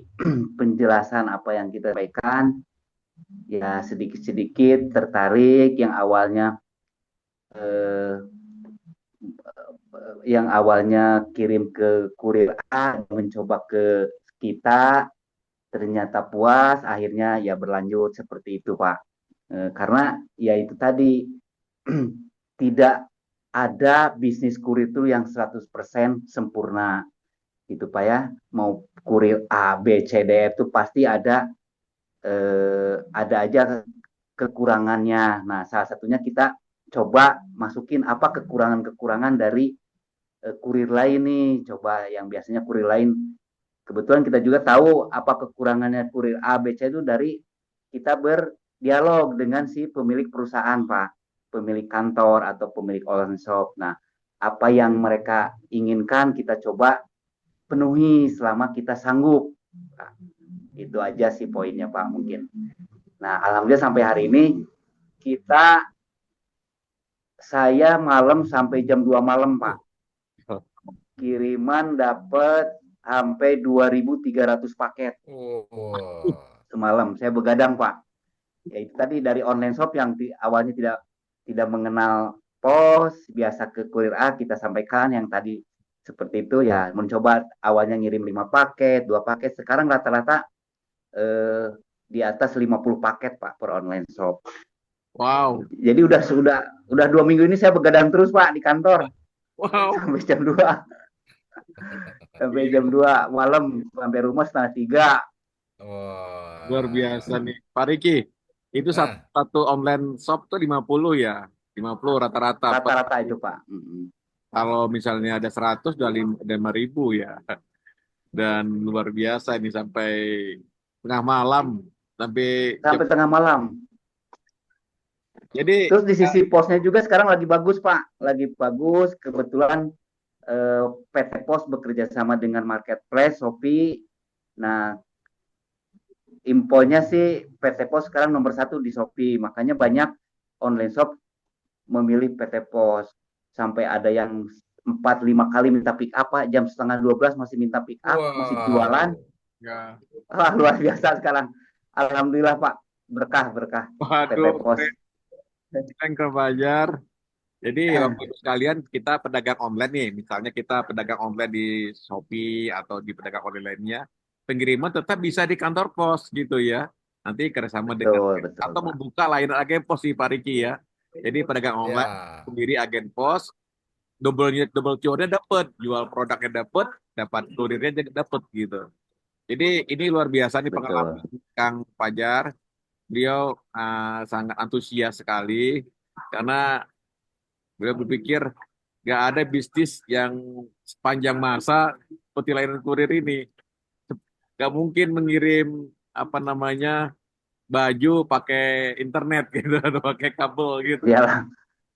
penjelasan apa yang kita sampaikan, ya sedikit-sedikit tertarik eh, yang awalnya kirim ke kurir A, mencoba ke kita, ternyata puas, akhirnya ya berlanjut seperti itu, Pak. Karena ya itu tadi, tidak ada bisnis kurir itu yang 100% sempurna gitu Pak ya. Mau kurir A, B, C, D, F itu pasti ada aja kekurangannya. Nah, salah satunya kita coba masukin apa kekurangan-kekurangan dari kurir lain nih. Coba yang biasanya kurir lain, kebetulan kita juga tahu apa kekurangannya kurir A, B, C itu dari kita berdialog dengan si pemilik perusahaan, Pak. Pemilik kantor atau pemilik online shop. Nah, apa yang mereka inginkan kita coba penuhi selama kita sanggup. Nah, itu aja sih poinnya, Pak, mungkin. Nah, alhamdulillah sampai hari ini kita saya malam sampai jam 2 malam, Pak. Kiriman dapat sampai 2.300 paket Oh, semalam. Saya begadang, Pak. Ya itu tadi dari online shop yang awalnya tidak tidak mengenal pos, biasa ke kurir A kita sampaikan yang tadi seperti itu ya, mencoba awalnya ngirim 5 paket, 2 paket, sekarang rata-rata di atas 50 paket Pak per online shop. Wow, Jadi udah 2 minggu ini saya begadang terus Pak di kantor wow. sampai jam 2 sampai jam 2 malam, sampai rumah setengah 3. Luar wah. biasa nih. Pak Riki, itu satu, Nah, satu online shop tuh 50 ya. 50 rata-rata. Rata-rata itu Pak. Kalau misalnya ada 100 udah 5.000 ya. Dan luar biasa ini sampai tengah malam. Sampai jam. Sampai tengah malam. Jadi, Terus di sisi posnya juga sekarang lagi bagus Pak, lagi bagus. Kebetulan PT Pos bekerja sama dengan marketplace Shopee. Nah, infonya sih PT Pos sekarang nomor 1 di Shopee. Makanya banyak online shop memilih PT Pos. Sampai ada yang 4-5 kali minta pick up Pak, jam setengah 12 masih minta pick up, masih jualan. wow. ya, Wah, luar biasa sekarang. Alhamdulillah Pak, berkah berkah PT waduh, Pos. keren ke Fajar. Jadi Bapak Ibu sekalian, kita pedagang online nih, misalnya kita pedagang online di Shopee atau di pedagang online lainnya, pengiriman tetap bisa di kantor pos gitu ya. Nanti kerjasama dengan Betul, betul atau Pak. membuka layanan agen pos di Pak Riki ya. Jadi pedagang online Ya, sendiri agen pos, double cuannya dapat, jual produknya dapat, dapat kurirnya jadi dapat gitu. Jadi ini luar biasa nih pengalaman Betul. Kang Fajar. Beliau sangat antusias sekali karena beliau berpikir nggak ada bisnis yang sepanjang masa seperti layanan kurir ini. Nggak mungkin mengirim apa namanya baju pakai internet gitu atau pakai kabel gitu. Ya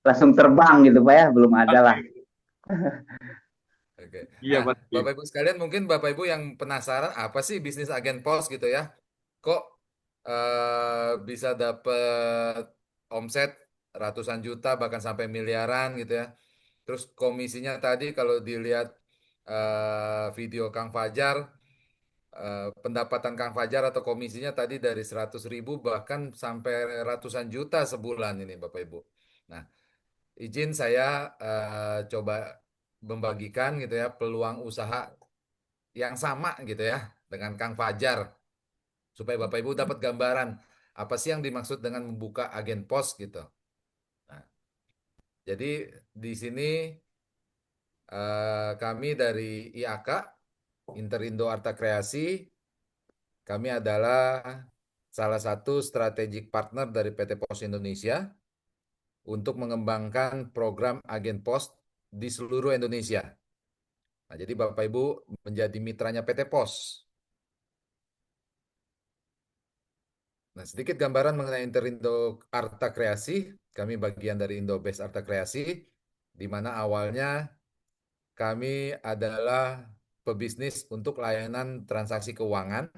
langsung terbang gitu Pak ya, belum ada lah. oke. Iya Nah, Pak. Bapak Ibu sekalian, mungkin Bapak Ibu yang penasaran apa sih bisnis agen pos gitu ya? Kok bisa dapat omset ratusan juta bahkan sampai miliaran gitu ya? Terus komisinya tadi kalau dilihat video Kang Fajar, pendapatan Kang Fajar atau komisinya tadi dari 100.000 bahkan sampai ratusan juta sebulan ini Bapak Ibu. Nah, izin saya coba membagikan gitu ya peluang usaha yang sama gitu ya dengan Kang Fajar supaya Bapak Ibu dapat gambaran apa sih yang dimaksud dengan membuka agen pos gitu. Nah, jadi di sini kami dari IAK Interindo Arta Kreasi, kami adalah salah satu strategic partner dari PT Pos Indonesia untuk mengembangkan program agen pos di seluruh Indonesia. Nah, jadi Bapak Ibu menjadi mitranya PT Pos. Nah, sedikit gambaran mengenai Interindo Arta Kreasi. Kami bagian dari Indobest Arta Kreasi, di mana awalnya kami adalah pebisnis untuk layanan transaksi keuangan,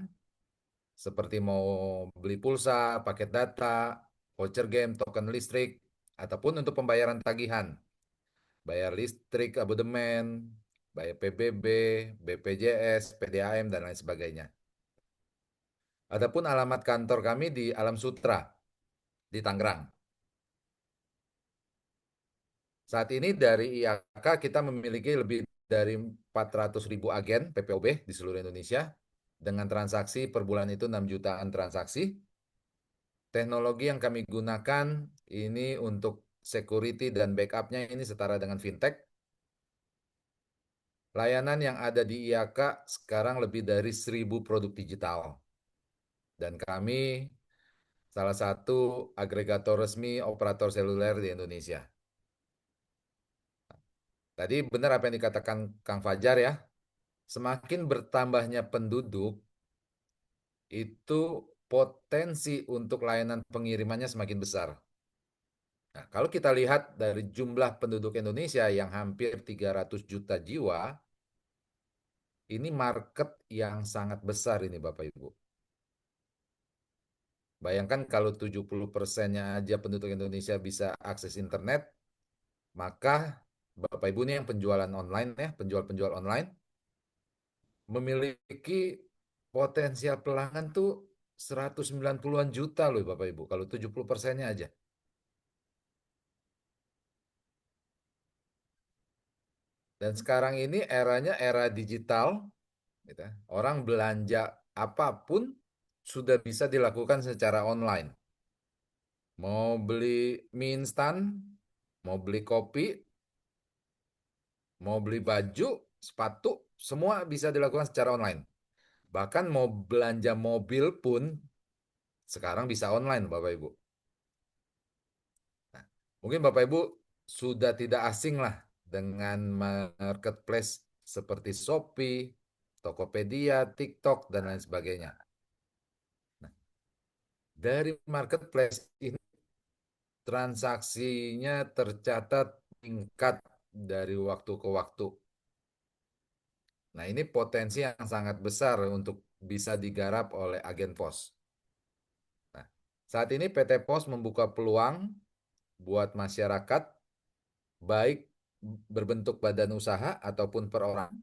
seperti mau beli pulsa, paket data, voucher game, token listrik, ataupun untuk pembayaran tagihan, bayar listrik, abodemen, baik PBB, BPJS, PDAM, dan lain sebagainya. Adapun alamat kantor kami di Alam Sutra, di Tangerang. Saat ini dari IAK kita memiliki lebih dari 400.000 agen PPOB di seluruh Indonesia dengan transaksi per bulan itu 6 jutaan transaksi. Teknologi yang kami gunakan ini untuk security dan backupnya ini setara dengan fintech. Layanan yang ada di IAK sekarang lebih dari 1.000 produk digital. Dan kami salah satu agregator resmi operator seluler di Indonesia. Tadi benar apa yang dikatakan Kang Fajar ya. Semakin bertambahnya penduduk, itu potensi untuk layanan pengirimannya semakin besar. Nah, kalau kita lihat dari jumlah penduduk Indonesia yang hampir 300 juta jiwa, ini market yang sangat besar ini Bapak Ibu. Bayangkan kalau 70%-nya aja penduduk Indonesia bisa akses internet, maka Bapak Ibu ini yang penjualan online ya, penjual-penjual online, memiliki potensial pelanggan tuh 190-an juta loh Bapak Ibu, kalau 70%-nya aja. Dan sekarang ini eranya era digital, gitu ya. Orang belanja apapun sudah bisa dilakukan secara online. Mau beli mie instan, mau beli kopi, mau beli baju, sepatu, semua bisa dilakukan secara online. Bahkan mau belanja mobil pun sekarang bisa online, Bapak Ibu. Nah, mungkin Bapak Ibu sudah tidak asing lah dengan marketplace seperti Shopee, Tokopedia, TikTok, dan lain sebagainya. Nah, dari marketplace ini transaksinya tercatat meningkat dari waktu ke waktu. Nah, ini potensi yang sangat besar untuk bisa digarap oleh agen pos. Nah, saat ini PT Pos membuka peluang buat masyarakat, baik berbentuk badan usaha ataupun perorangan,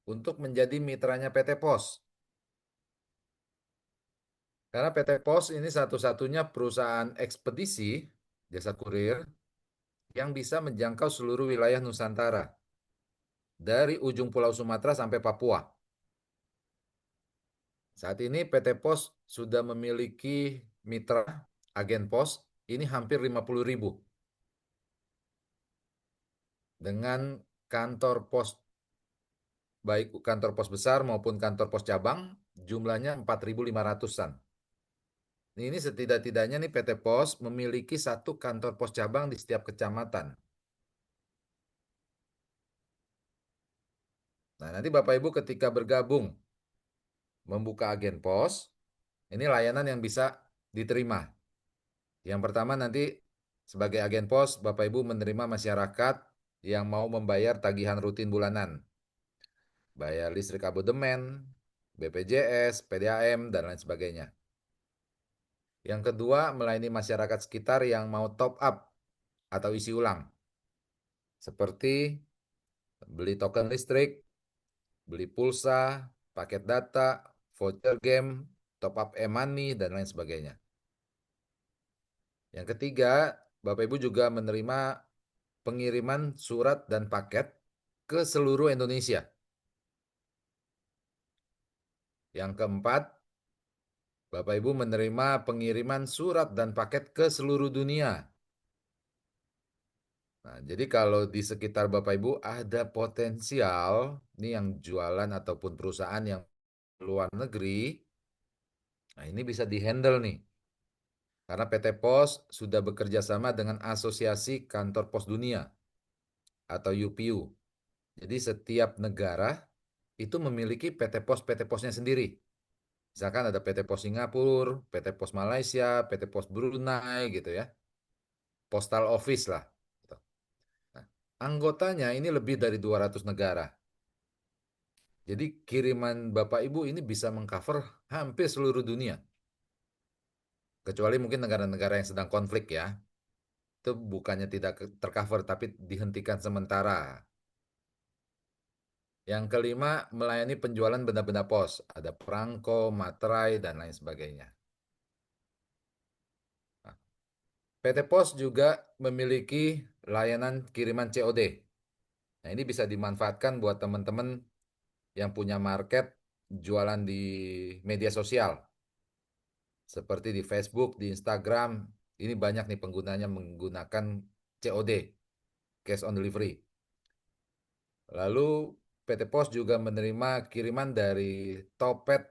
untuk menjadi mitranya PT Pos. Karena PT Pos ini satu-satunya perusahaan ekspedisi jasa kurir yang bisa menjangkau seluruh wilayah Nusantara, dari ujung Pulau Sumatera sampai Papua. Saat ini PT Pos sudah memiliki mitra agen pos ini hampir 50.000 dengan kantor pos, baik kantor pos besar maupun kantor pos cabang, jumlahnya 4.500-an. Ini setidak-tidaknya nih PT Pos memiliki satu kantor pos cabang di setiap kecamatan. Nah, nanti Bapak Ibu ketika bergabung membuka agen pos, ini layanan yang bisa diterima. Yang pertama nanti sebagai agen pos, Bapak Ibu menerima masyarakat yang mau membayar tagihan rutin bulanan. Bayar listrik abodemen, BPJS, PDAM, dan lain sebagainya. Yang kedua, melayani masyarakat sekitar yang mau top up atau isi ulang. Seperti beli token listrik, beli pulsa, paket data, voucher game, top up e-money, dan lain sebagainya. Yang ketiga, Bapak Ibu juga menerima pengiriman surat dan paket ke seluruh Indonesia. Yang keempat, Bapak Ibu menerima pengiriman surat dan paket ke seluruh dunia. Nah, jadi kalau di sekitar Bapak Ibu ada potensial nih yang jualan ataupun perusahaan yang luar negeri, nah ini bisa dihandle nih. Karena PT Pos sudah bekerja sama dengan Asosiasi Kantor Pos Dunia atau UPU. Jadi setiap negara itu memiliki PT Posnya sendiri. Misalkan ada PT Pos Singapura, PT Pos Malaysia, PT Pos Brunei gitu ya. Postal Office lah. Gitu. Nah, anggotanya ini lebih dari 200 negara. Jadi kiriman Bapak Ibu ini bisa mengcover hampir seluruh dunia. Kecuali mungkin negara-negara yang sedang konflik ya. Itu bukannya tidak tercover tapi dihentikan sementara. Yang kelima, melayani penjualan benda-benda pos. Ada perangko, materai, dan lain sebagainya. Nah, PT Pos juga memiliki layanan kiriman COD. Nah, ini bisa dimanfaatkan buat teman-teman yang punya market jualan di media sosial. Seperti di Facebook, di Instagram. Ini banyak nih penggunanya menggunakan COD, cash on delivery. Lalu PT Pos juga menerima kiriman dari Topet,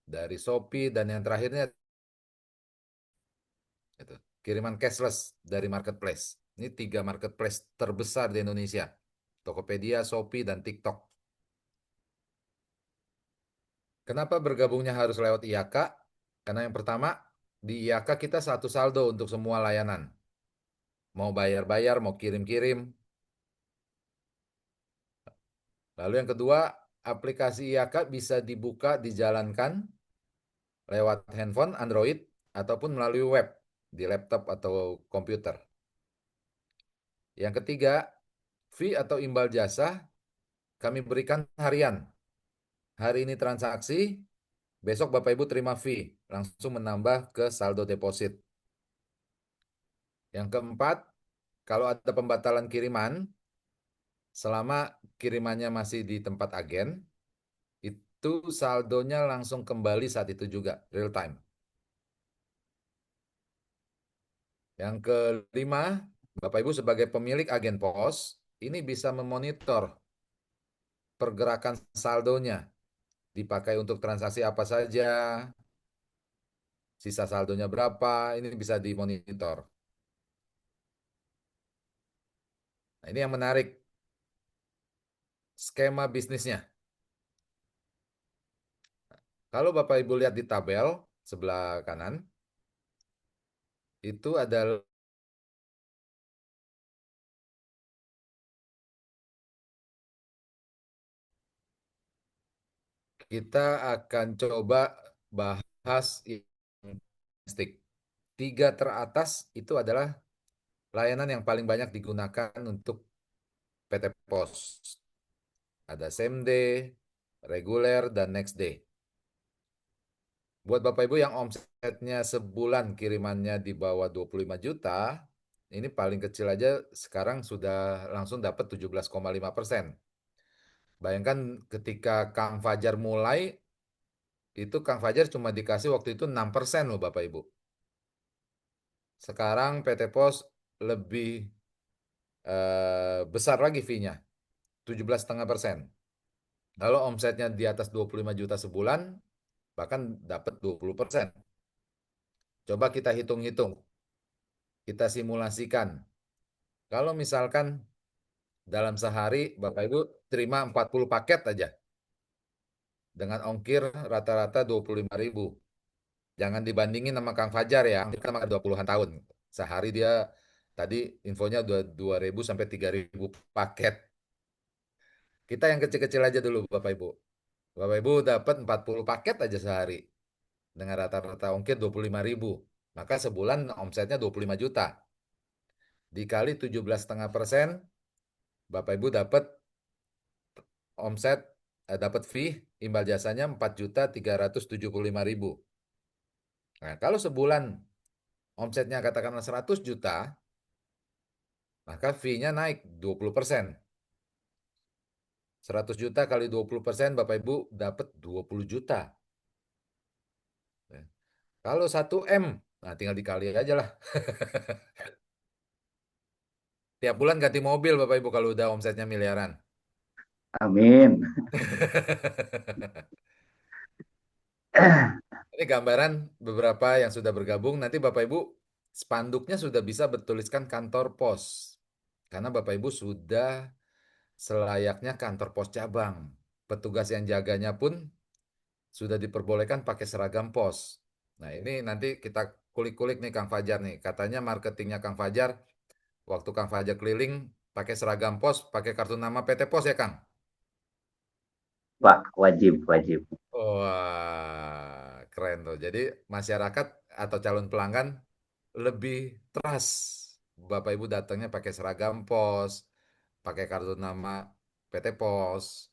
dari Shopee, dan yang terakhirnya itu, kiriman cashless dari marketplace. Ini 3 marketplace terbesar di Indonesia. Tokopedia, Shopee, dan TikTok. Kenapa bergabungnya harus lewat IAK? Karena yang pertama, di IAK kita satu saldo untuk semua layanan. Mau bayar-bayar, mau kirim-kirim. Lalu yang kedua, aplikasi IAK bisa dibuka, dijalankan lewat handphone, Android, ataupun melalui web di laptop atau komputer. Yang ketiga, fee atau imbal jasa kami berikan harian. Hari ini transaksi, besok Bapak Ibu terima fee, langsung menambah ke saldo deposit. Yang keempat, kalau ada pembatalan kiriman, selama kirimannya masih di tempat agen, itu saldonya langsung kembali saat itu juga, real time. Yang kelima, Bapak Ibu sebagai pemilik agen pos, ini bisa memonitor pergerakan saldonya, dipakai untuk transaksi apa saja, sisa saldonya berapa, ini bisa dimonitor. Nah, ini yang menarik, skema bisnisnya. Kalau Bapak Ibu lihat di tabel sebelah kanan, itu adalah kita akan coba bahas domestik. 3 teratas itu adalah layanan yang paling banyak digunakan untuk PT Pos. Ada same day, reguler, dan next day. Buat Bapak Ibu yang omsetnya sebulan kirimannya di bawah 25 juta, ini paling kecil aja sekarang sudah langsung dapat 17,5%. Bayangkan ketika Kang Fajar mulai, itu Kang Fajar cuma dikasih waktu itu 6% loh Bapak Ibu. Sekarang PT Pos lebih besar lagi fee-nya, 17,5%. Kalau omsetnya di atas 25 juta sebulan, bahkan dapat 20%. Coba kita hitung-hitung, kita simulasikan. Kalau misalkan dalam sehari Bapak Ibu terima 40 paket aja dengan ongkir rata-rata 25.000. Jangan dibandingin sama Kang Fajar ya, kita mah 20-an tahun. Sehari dia tadi infonya 2.000 sampai 3.000 paket. Kita yang kecil-kecil aja dulu Bapak Ibu. Bapak Ibu dapat 40 paket aja sehari dengan rata-rata ongkir 25.000. Maka sebulan omsetnya 25 juta. Dikali 17,5%, Bapak Ibu dapat omset, dapat fee, imbal jasanya 4.375.000. Nah, kalau sebulan omsetnya katakanlah 100 juta, maka fee-nya naik 20%. 100 juta kali 20%, Bapak Ibu dapat 20 juta. Ya. Kalau 1 M, nah tinggal dikali aja lah. Tiap bulan ganti mobil Bapak Ibu kalau udah omsetnya miliaran. Amin. Ini gambaran beberapa yang sudah bergabung. Nanti Bapak Ibu spanduknya sudah bisa bertuliskan kantor pos. Karena Bapak Ibu sudah selayaknya kantor pos cabang. Petugas yang jaganya pun sudah diperbolehkan pakai seragam pos. Nah ini nanti kita kulik-kulik nih Kang Fajar nih. Katanya marketingnya Kang Fajar, waktu Kang Fajar keliling pakai seragam pos, pakai kartu nama PT Pos ya Kang? Pak, wajib, wajib. Wah, keren tuh. Jadi masyarakat atau calon pelanggan lebih trust. Bapak Ibu datangnya pakai seragam pos, pakai kartu nama PT Pos.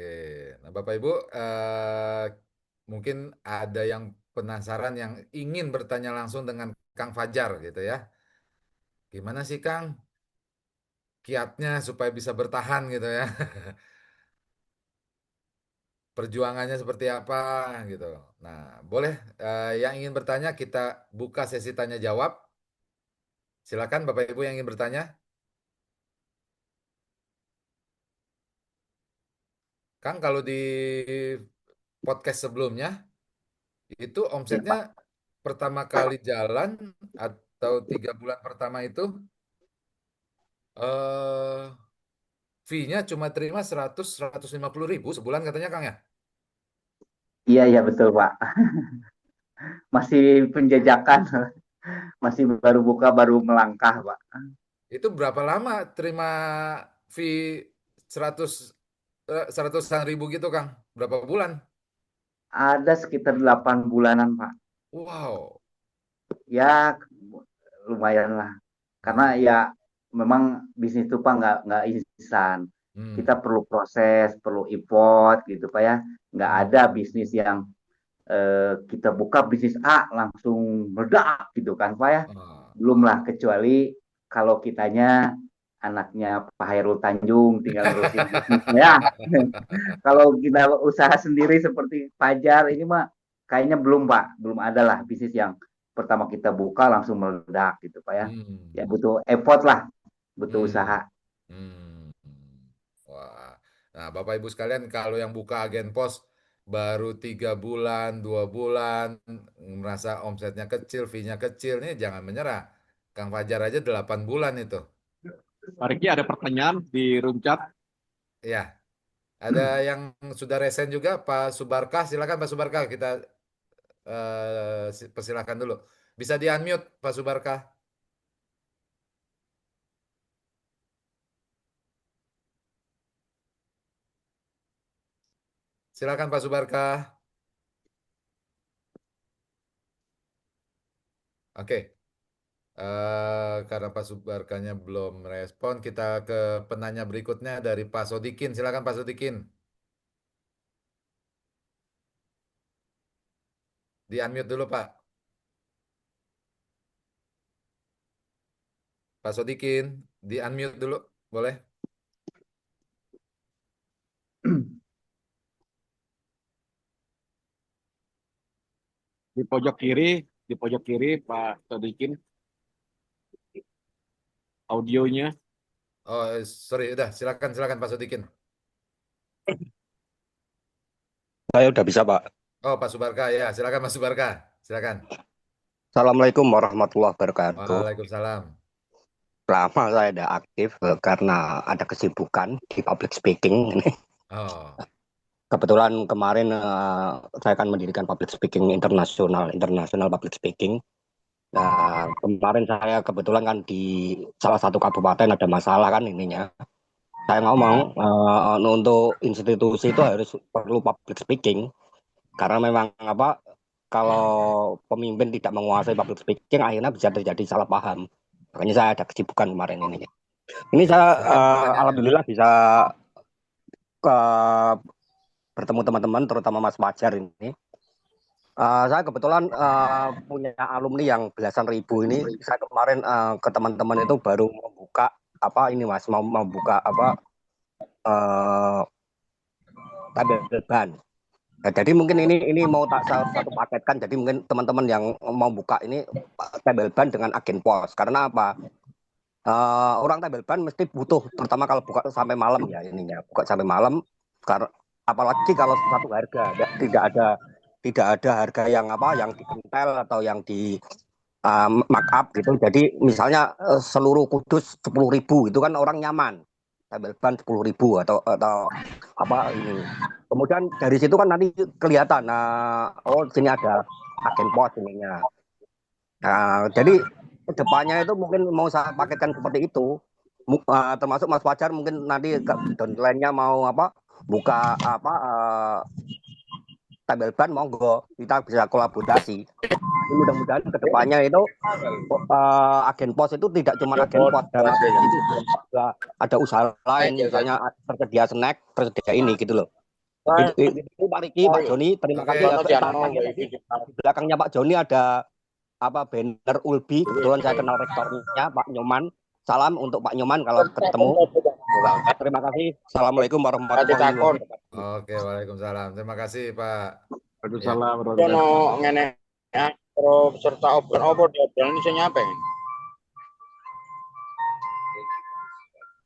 Oke. Nah, Bapak Ibu, mungkin ada yang penasaran yang ingin bertanya langsung dengan Kang Fajar gitu ya. Gimana sih Kang kiatnya supaya bisa bertahan gitu ya? Perjuangannya seperti apa gitu. Nah, boleh yang ingin bertanya kita buka sesi tanya jawab. Silakan Bapak Ibu yang ingin bertanya. Kang, kalau di podcast sebelumnya itu Ya omsetnya Pak. pertama kali jalan atau 3 bulan pertama itu eh fee-nya cuma terima 100-150 ribu sebulan katanya Kang ya? Iya, iya betul Pak. Masih penjajakan, masih baru buka, baru melangkah Pak. Itu berapa lama terima fee 100 seratusan ribu gitu Kang? Berapa bulan? Ada sekitar 8 bulanan Pak. Wow. Ya lumayan lah. Karena Hmm. ya memang bisnis itu Pak nggak instan. Kita Hmm. perlu proses, perlu import gitu Pak ya. Nggak ada Hmm. bisnis yang kita buka bisnis A langsung meledak gitu kan Pak ya. Ah. Belum lah, kecuali kalau kitanya anaknya Pak Hairul Tanjung tinggal ngurusin bisnisnya. Kalau kita usaha sendiri seperti Fajar ini mah kayaknya belum Pak, belum ada lah bisnis yang pertama kita buka langsung meledak gitu Pak ya. Ya Hmm. butuh effort lah, butuh Hmm. usaha. Hmm. Wah. Nah, Bapak Ibu sekalian, kalau yang buka agen pos baru 3 bulan, 2 bulan, merasa omsetnya kecil, fee-nya kecil, nih jangan menyerah. Kang Fajar aja 8 bulan itu. Pak Riki ada pertanyaan di room chat. Ya, ada yang sudah resen juga, Pak Subarkah. Silakan Pak Subarkah, kita persilakan dulu. Bisa di-unmute, Pak Subarkah. Silakan Pak Subarkah. Oke. Karena Pak Subarkanya belum respon, kita ke penanya berikutnya dari Pak Sodikin. Silakan Pak Sodikin, di unmute dulu Pak. Pak Sodikin, di unmute dulu, boleh? Di pojok kiri, di pojok kiri Pak Sodikin audionya. Oh, sorry, udah. Silakan, silakan Pak Sodikin. Saya udah bisa, Pak. Oh, Pak Subarka, ya, silakan Pak Subarka, silakan. Assalamualaikum warahmatullahi wabarakatuh. Waalaikumsalam. Lama saya tidak aktif karena ada kesibukan di public speaking. Oh, Kebetulan kemarin saya akan mendirikan public speaking internasional public speaking. Nah, kemarin saya kebetulan kan di salah satu kabupaten ada masalah kan ininya. Saya ngomong untuk institusi itu harus perlu public speaking karena memang apa kalau pemimpin tidak menguasai public speaking akhirnya bisa terjadi salah paham. Makanya saya ada kesibukan kemarin ini. Ini oke. saya Pertanyaannya, alhamdulillah bisa ke bertemu teman-teman, terutama Mas Fajar ini. Saya kebetulan punya alumni yang belasan ribu ini. Saya kemarin ke teman-teman itu baru membuka apa ini Mas, mau membuka apa tabel ban. Nah, jadi mungkin ini mau tak satu paketkan. Jadi mungkin teman-teman yang mau buka ini tabel ban dengan agen pos. Karena apa? Orang tabel ban mesti butuh, terutama kalau buka sampai malam ya ininya, buka sampai malam. Karena apalagi kalau satu harga, tidak ada harga yang apa, yang dikentel atau yang di markup gitu. Jadi misalnya seluruh Kudus 10.000 itu kan orang nyaman. Tabel ban 10.000 atau apa ini. Kemudian dari situ kan nanti kelihatan, oh sini ada agen pos ininya. Nah, jadi kedepannya itu mungkin mau saya paketkan seperti itu. Termasuk Mas Fajar mungkin nanti downline-nya mau apa buka apa tabel ban monggo kita bisa kolaborasi. Mudah-mudahan kedepannya itu agen pos itu tidak cuma agen pos dan itu ada usaha lain misalnya tersedia snack tersedia ini gitu loh. Itu Pak Riki, Pak Joni, terima Oke. kasih ya. Di belakangnya Pak Joni ada banner Ulbi. Kebetulan saya kenal rektornya Pak Nyoman. Salam untuk Pak Nyoman kalau ketemu. Terima kasih. Assalamualaikum warahmatullahi wabarakatuh. Oke, waalaikumsalam. Terima kasih Pak. Ya. Waalaikumsalam warahmatullahi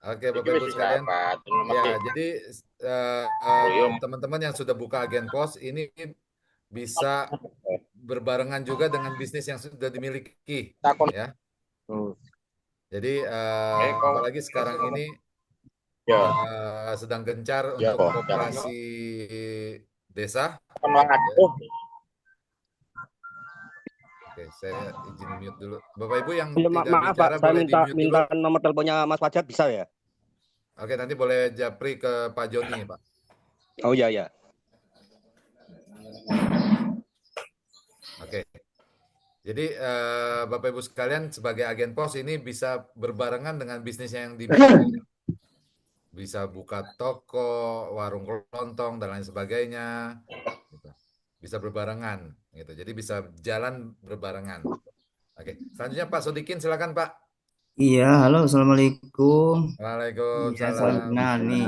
Oke, Bapak Ibu sekalian. Ya, jadi teman-teman yang sudah buka agen pos ini bisa berbarengan juga dengan bisnis yang sudah dimiliki, ya. Jadi apalagi sekarang ini sedang gencar untuk koperasi desa. Oke, saya izin mute dulu. Bapak Ibu yang tidak Maaf bicara Pak, saya boleh di-mute dulu. minta nomor teleponnya Mas Fajar, bisa ya? Oke, nanti boleh japri ke Pak Joni, Pak. Oh iya ya. Oke. Jadi Bapak Ibu sekalian sebagai agen pos ini bisa berbarengan dengan bisnisnya yang dimiliki. Bisa buka toko, warung kelontong dan lain sebagainya. Gitu. Bisa berbarengan gitu. Jadi bisa jalan berbarengan. Oke. Selanjutnya Pak Sodikin, silakan Pak. Iya, halo, assalamualaikum. Iya, salam Waalaikumsalam. kenal nih.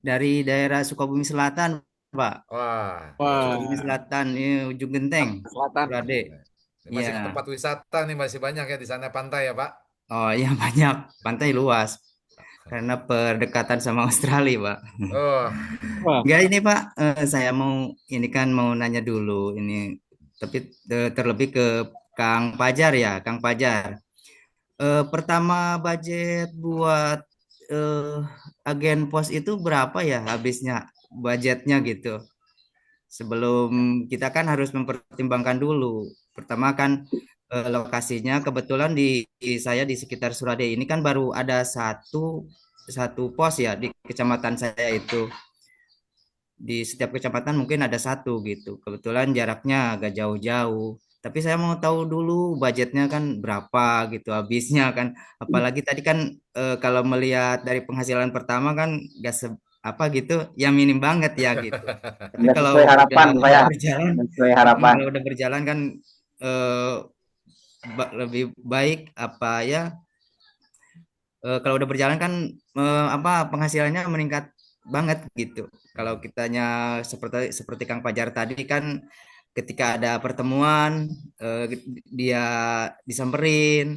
Dari daerah Sukabumi Selatan, Pak. Wah, Sukabumi Selatan, ini ujung genteng, Surade. ini masih Iya. tempat wisata nih, masih banyak ya di sana pantai ya Pak. Oh iya banyak, pantai luas. Karena berdekatan sama Australia, Pak. Oh, Enggak ini Pak, saya mau nanya dulu ini, tapi terlebih ke Kang Pajar ya, Kang Pajar. Pertama budget buat agen pos itu berapa ya habisnya budgetnya gitu. Sebelum kita kan harus mempertimbangkan dulu. Pertama kan lokasinya kebetulan di saya di sekitar Surade ini kan baru ada satu pos ya di kecamatan saya itu. Di setiap kecamatan mungkin ada satu gitu. Kebetulan jaraknya agak jauh-jauh. Tapi saya mau tahu dulu budgetnya kan berapa gitu habisnya kan. Apalagi tadi kan kalau melihat dari penghasilan pertama kan gak apa gitu, ya minim banget ya gitu. Tapi Nggak kalau sesuai harapan saya, berjalan, sesuai harapan. kalau udah berjalan kan eh, lebih baik apa ya? Kalau udah berjalan kan apa penghasilannya meningkat banget gitu. Kalau kitanya seperti Kang Pajar tadi kan ketika ada pertemuan dia disamperin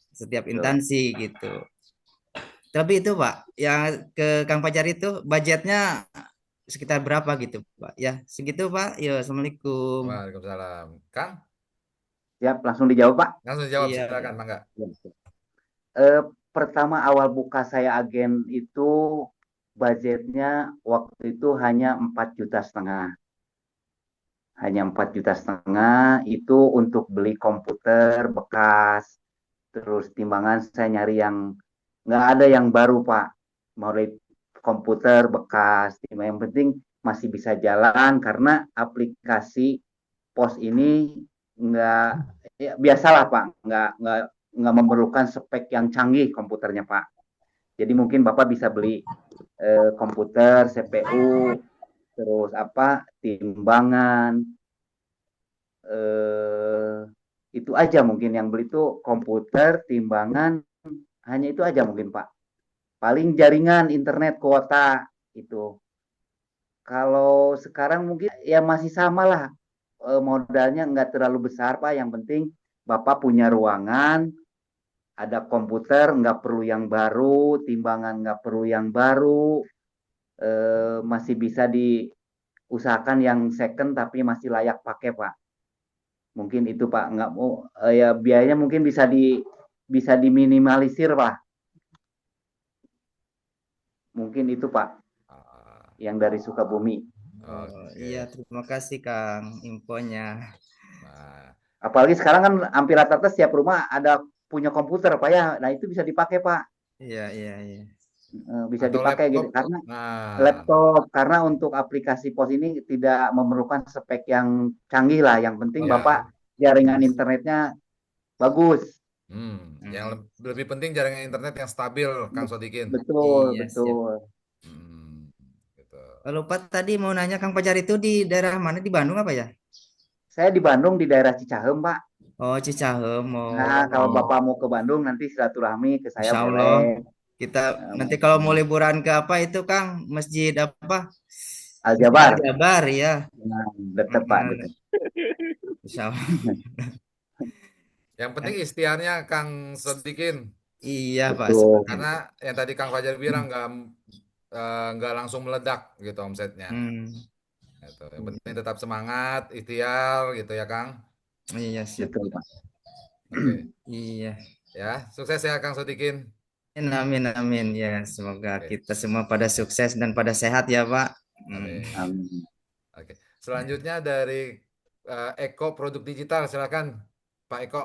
setiap instansi gitu. Tapi itu Pak, yang ke Kang Pajar itu budgetnya sekitar berapa gitu Pak? Ya segitu Pak. Ya Assalamualaikum. Waalaikumsalam. Kang, Siap, langsung dijawab Pak. langsung jawab Iya. silakan, Mangga. Pertama awal buka saya agen itu budgetnya waktu itu hanya 4,5 juta. Hanya 4,5 juta itu untuk beli komputer bekas. Terus timbangan saya nyari yang nggak ada yang baru Pak. Mulai komputer bekas. Yang penting masih bisa jalan karena aplikasi pos ini nggak ya, biasalah Pak, nggak memerlukan spek yang canggih komputernya Pak. Jadi mungkin Bapak bisa beli komputer, CPU, terus timbangan, itu aja mungkin yang beli itu komputer, timbangan, hanya itu aja mungkin Pak. Paling jaringan internet kuota itu. Kalau sekarang mungkin ya masih sama lah, modalnya nggak terlalu besar Pak. Yang penting Bapak punya ruangan, ada komputer, nggak perlu yang baru, timbangan nggak perlu yang baru, masih bisa diusahakan yang second tapi masih layak pakai Pak. Mungkin itu Pak, nggak mau ya biayanya mungkin bisa diminimalisir Pak. Mungkin itu Pak, yang dari Sukabumi. Iya, terima kasih Kang infonya. Nah, Apalagi sekarang kan hampir rata-rata setiap rumah ada punya komputer Pak ya. Nah itu bisa dipakai Pak. Iya. Bisa atau dipakai laptop. gitu karena Nah, laptop karena untuk aplikasi pos ini tidak memerlukan spek yang canggih lah. Yang penting ya. Bapak jaringan internetnya bagus. Yang lebih penting jaringan internet yang stabil, Kang Sodikin. Betul, Iya, betul. Gitu. Lupa tadi mau nanya Kang Pajar itu di daerah mana di Bandung apa ya? Saya di Bandung di daerah Cicahem, Pak. Oh, Cicahem. Nah, kalau Oh, Bapak mau ke Bandung nanti silaturahmi ke saya Insya Allah. boleh. Kita Eh, nanti kalau mau liburan ke apa itu Kang? Masjid apa? Masjid Al Aljabar. Jabar ya. Nah, deket Pak, Heeh, deket. Insya Allah. Yang penting ikhtiarnya Kang Sodikin. Iya Pak, Betul. seperti Karena itu. yang tadi Kang Fajar bilang nggak langsung meledak gitu omsetnya. Hmm, Gitu. Yang penting tetap semangat, ikhtiar gitu ya Kang. iya siap. Betul, Pak. Oke. Iya. Ya, sukses ya Kang Sodikin. Amin, amin. Ya, semoga Oke. kita semua pada sukses dan pada sehat ya Pak. Amin. Amin. Oke. Selanjutnya dari Eko Produk Digital, silakan Pak Eko.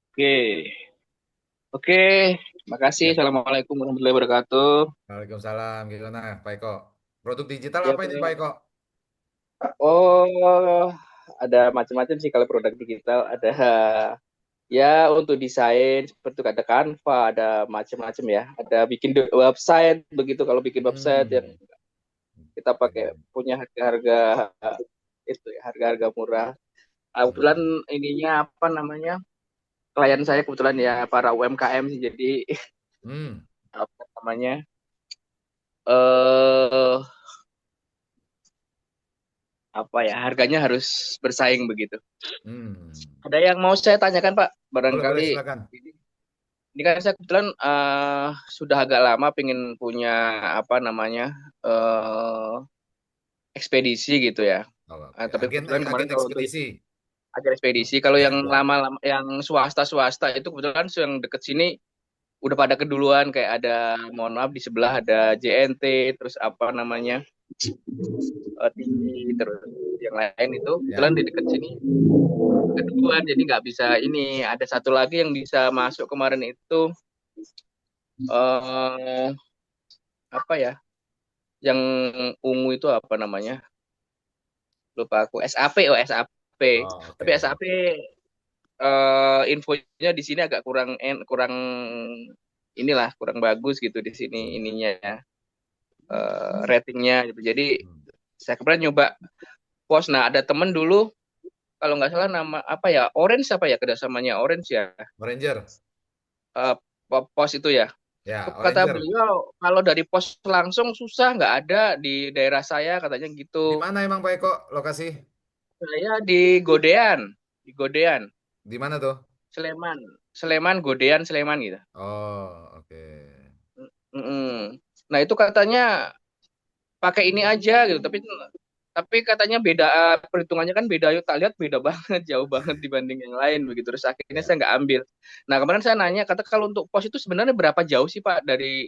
Oke, oke, makasih. Ya. Assalamualaikum warahmatullahi wabarakatuh. Waalaikumsalam. Gimana Pak Eko? Produk digital Ya, apa ini Pak Eko? oh, ada macam-macam sih kalau produk digital. Ada ya untuk desain seperti ada Canva, ada macam-macam ya. Ada bikin website begitu kalau bikin website yang Hmm. kita pakai Oke. punya harga-harga itu ya, harga-harga murah. Kebetulan Hmm. ininya apa namanya? Klien saya kebetulan ya para UMKM sih. Jadi Hmm. apa namanya? Eh apa ya harganya harus bersaing begitu. Hmm. Ada yang mau saya tanyakan Pak, Boleh, boleh barangkali silakan. ini kan saya kebetulan sudah agak lama pengen punya apa namanya ekspedisi gitu ya. Oh, oke. Tapi kebetulan kemarin Agen kalau untuk ekspedisi. agen ekspedisi, kalau Ya, yang ya. lama-lama yang swasta-swasta itu kebetulan yang deket sini udah pada keduluan kayak ada mohon maaf di sebelah ada JNT terus apa namanya tinggi terus yang lain itu kebetulan Ya. di dekat sini keduluan jadi nggak bisa ini ada satu lagi yang bisa masuk kemarin itu eh apa ya yang ungu itu apa namanya lupa aku SAP SAP Oh, tapi oke. SAP infonya di sini agak kurang inilah kurang bagus gitu di sini ininya ratingnya gitu jadi Hmm. saya kemarin nyoba pos nah ada temen dulu kalau nggak salah nama apa ya Orange apa ya kerjasamanya Orange ya Ranger. eh, pos itu ya. Ya, Kata Ranger. beliau kalau dari pos langsung susah nggak ada di daerah saya katanya gitu. Di mana emang Pak Eko lokasi? Saya di Godean, di Godean, Di mana tuh? Sleman, Sleman Godean Sleman gitu. Oh, oke. Mm-mm. Nah itu katanya pakai ini aja gitu tapi katanya beda perhitungannya kan beda yuk tak lihat beda banget jauh banget dibanding yang lain begitu terus akhirnya saya Ya, nggak ambil. Nah kemarin saya nanya kata kalau untuk pos itu sebenarnya berapa jauh sih Pak dari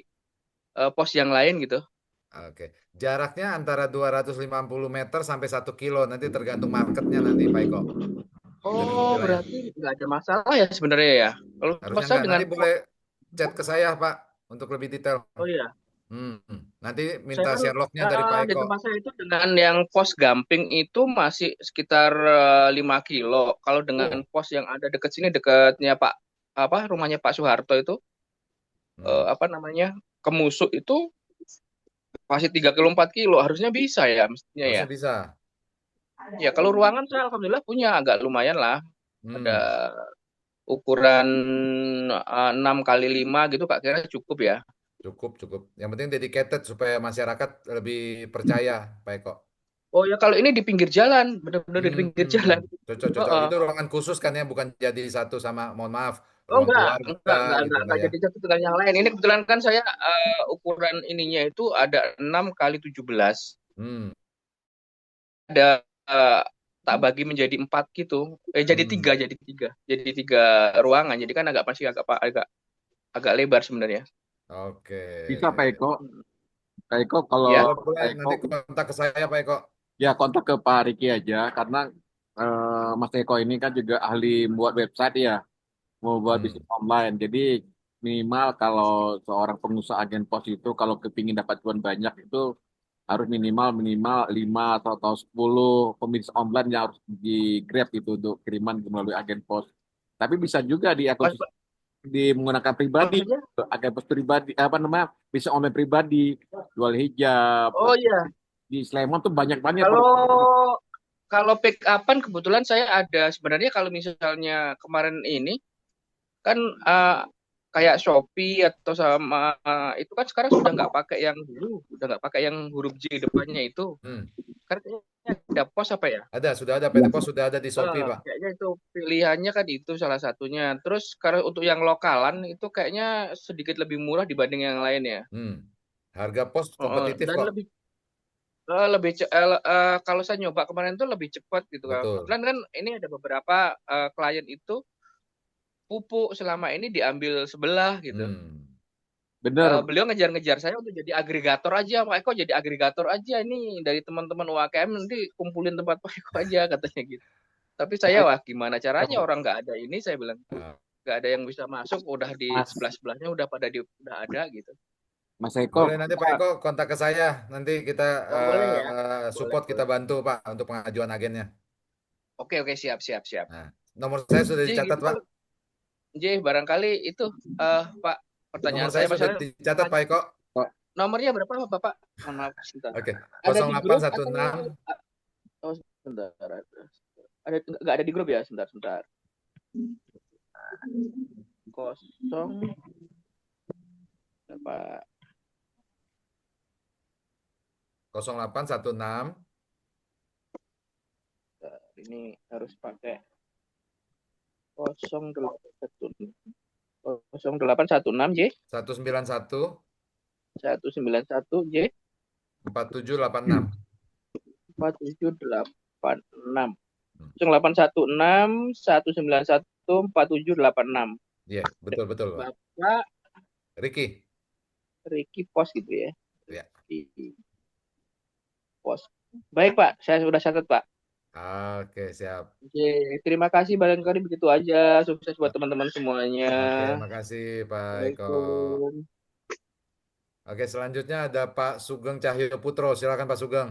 pos yang lain gitu. oke. Jaraknya antara 250 meter sampai 1 kilo. Nanti tergantung marketnya nanti Pak Eko. Tergantung Oh, wilayah. berarti nggak ada masalah ya sebenarnya ya. Kalau Harusnya masalah enggak. dengan Nanti boleh chat ke saya Pak untuk lebih detail. oh iya, Hmm. Nanti saya minta kan Sherlocknya dari Pak di Eko. tempat saya itu dengan yang pos Gamping itu masih sekitar 5 kilo. Kalau dengan Oh. pos yang ada dekat sini dekatnya Pak apa rumahnya Pak Soeharto itu Hmm. apa namanya Kemusuk itu masih 3 kilo 4 kilo harusnya bisa ya mestinya ya. Harusnya bisa. Ya kalau ruangan saya alhamdulillah punya agak lumayan lah. Ada Hmm. ukuran 6 kali 5 gitu Kak kira cukup ya. Cukup, cukup. Yang penting dedicated supaya masyarakat lebih percaya, Pak Eko. Oh ya kalau ini di pinggir jalan, benar-benar di pinggir jalan. Hmm. Cocok, cocok. Heeh. Itu ruangan khusus kan ya, bukan jadi satu sama, mohon maaf, Oh ruang keluarga gitu enggak enggak ya? jadi satu dengan yang lain. Ini kebetulan kan saya ukuran ininya itu ada 6 kali 17. Hmm. Ada tak bagi menjadi 4 gitu. Hmm. Jadi tiga ruangan. Jadi kan agak lebar sebenarnya. Oke. Bisa Pak Eko. Pak Eko kalau Ya. Boleh, boleh. Pak Eko Nanti kontak ke saya, Pak Eko. ya kontak ke Pak Riki aja karena Mas Eko ini kan juga ahli buat website ya, mau buat Hmm. bisnis online. Jadi minimal kalau seorang pengusaha agen pos itu kalau kepingin dapat cuan banyak itu harus minimal minimal 5 atau 10 pembisnis online yang harus di grab gitu untuk kiriman melalui agen pos. Tapi bisa juga di akun Pas, menggunakan pribadi, Maksudnya? agen pos pribadi, apa namanya, bisa online pribadi, jual hijab. Oh iya, Di Sleman tuh banyak-banyak kalau produk. kalau pick upan kebetulan saya ada sebenarnya kalau misalnya kemarin ini kan kayak Shopee atau sama itu kan sekarang sudah nggak pakai yang dulu, udah nggak pakai yang huruf J depannya itu. Hmm. Kan kayaknya ada pos apa ya? Sudah ada PT Pos sudah ada di Shopee, Pak. Kayaknya itu pilihannya kan itu salah satunya. Terus kalau untuk yang lokalan itu kayaknya sedikit lebih murah dibanding yang lain ya. Harga pos kompetitif Dan kok. kalau saya nyoba kemarin tuh lebih cepat gitu kan. Betul. Kebetulan kan ini ada beberapa klien itu pupuk selama ini diambil sebelah gitu. Bener. Beliau ngejar-ngejar saya untuk jadi agregator aja, Pak Eko jadi agregator aja ini dari teman-teman UAKM nanti kumpulin tempat Pak Eko aja katanya gitu. Tapi saya wah gimana caranya orang nggak ada ini saya bilang nggak ada yang bisa masuk udah di sebelah-sebelahnya udah ada gitu. Mas Eko, Boleh nanti Pak Eko kontak ke saya, nanti kita boleh ya. support, kita bantu Pak untuk pengajuan agennya. Oke siap. Nah, nomor saya sudah dicatat Pak. Barangkali itu Pak pertanyaan Nomor saya sudah masalah dicatat Pak Eko. nomornya berapa Bapak? Mohon maaf sebentar. Oke. Ada di grup 0816. Oh sebentar. Nggak ada di grup ya, sebentar. 0 Pak 0816. Ini harus pakai 0816 J 191 J 4786. 4786 0816 191 4786. Iya, betul Pak. Bapak Ricky Pos gitu ya. Iya. Pos. Baik Pak, saya sudah catat Pak. Oke, siap. Oke, terima kasih barangkali begitu aja. Sukses buat teman-teman semuanya. Oke, makasih Pak Eko. Oke, selanjutnya ada Pak Sugeng Cahyo Putro. Silakan Pak Sugeng.